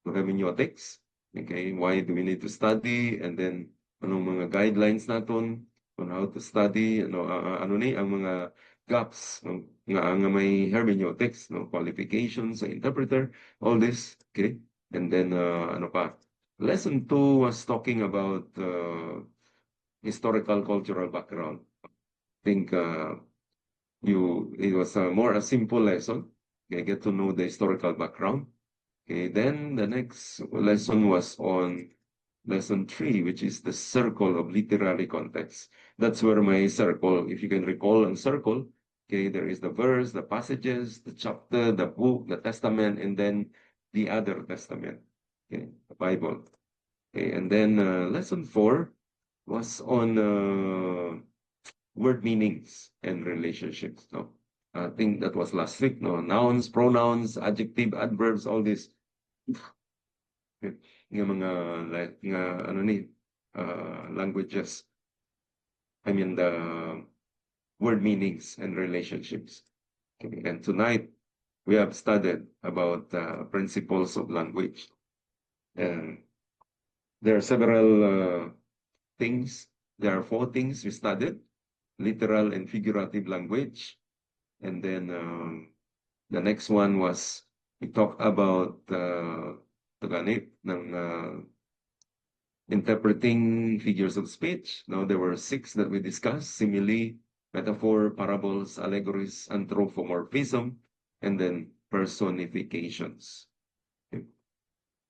to hermeneutics. Okay, why do we need to study? And then, anong mga guidelines naton on how to study? Ano ni ang mga gaps, no, nga may hermeneutics, no, qualifications sa interpreter, all this, okay? And then, ano pa? Lesson 2 was talking about historical cultural background. I think it was more a simple lesson. Okay, get to know the historical background. Okay, then the next lesson was on lesson 3, which is the circle of literary context. That's where my circle, if you can recall a circle, okay, there is the verse, the passages, the chapter, the book, the testament, and then the other testament, okay, the Bible. Okay, and then lesson 4 was on word meanings and relationships. No, I think that was last week. No, nouns, pronouns, adjective, adverbs, all this. Nga mga languages. I mean the word meanings and relationships. Okay. And tonight we have studied about principles of language. And there are several things. There are 4 things we studied: literal and figurative language. And then the next one was we talked about interpreting figures of speech. Now there were 6 that we discussed: simile, metaphor, parables, allegories, anthropomorphism, and then personifications. Okay.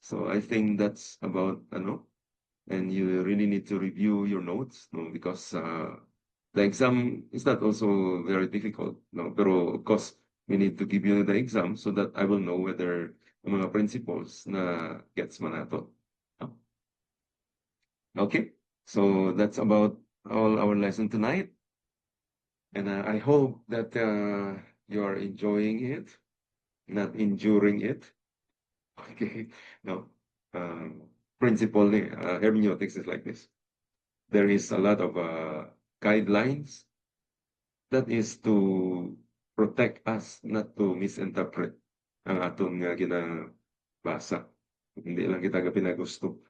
So I think that's about and you really need to review your notes, no, because the exam is not also very difficult, no, pero of course we need to give you the exam so that I will know whether ang mga principles na gets man nato. Okay, so that's about all our lesson tonight. And I hope that you are enjoying it, not enduring it. Okay, no. Principle hermeneutics is like this. There is a lot of guidelines that is to protect us, not to misinterpret ang atong ginabasa. Hindi lang kita pinagusto.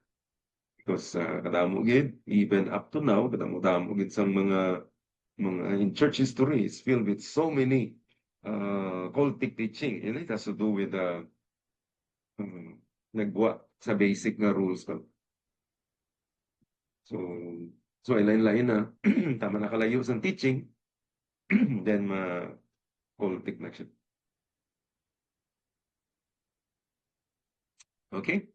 Because kadamo gid, even up to now, kadamo gid sa mga in church history is filled with so many cultic teaching. And it has to do with nagwa sa basic nga rules pa. So, lain-lain na, tama na kalayo sa teaching, then cultic na siya. Okay?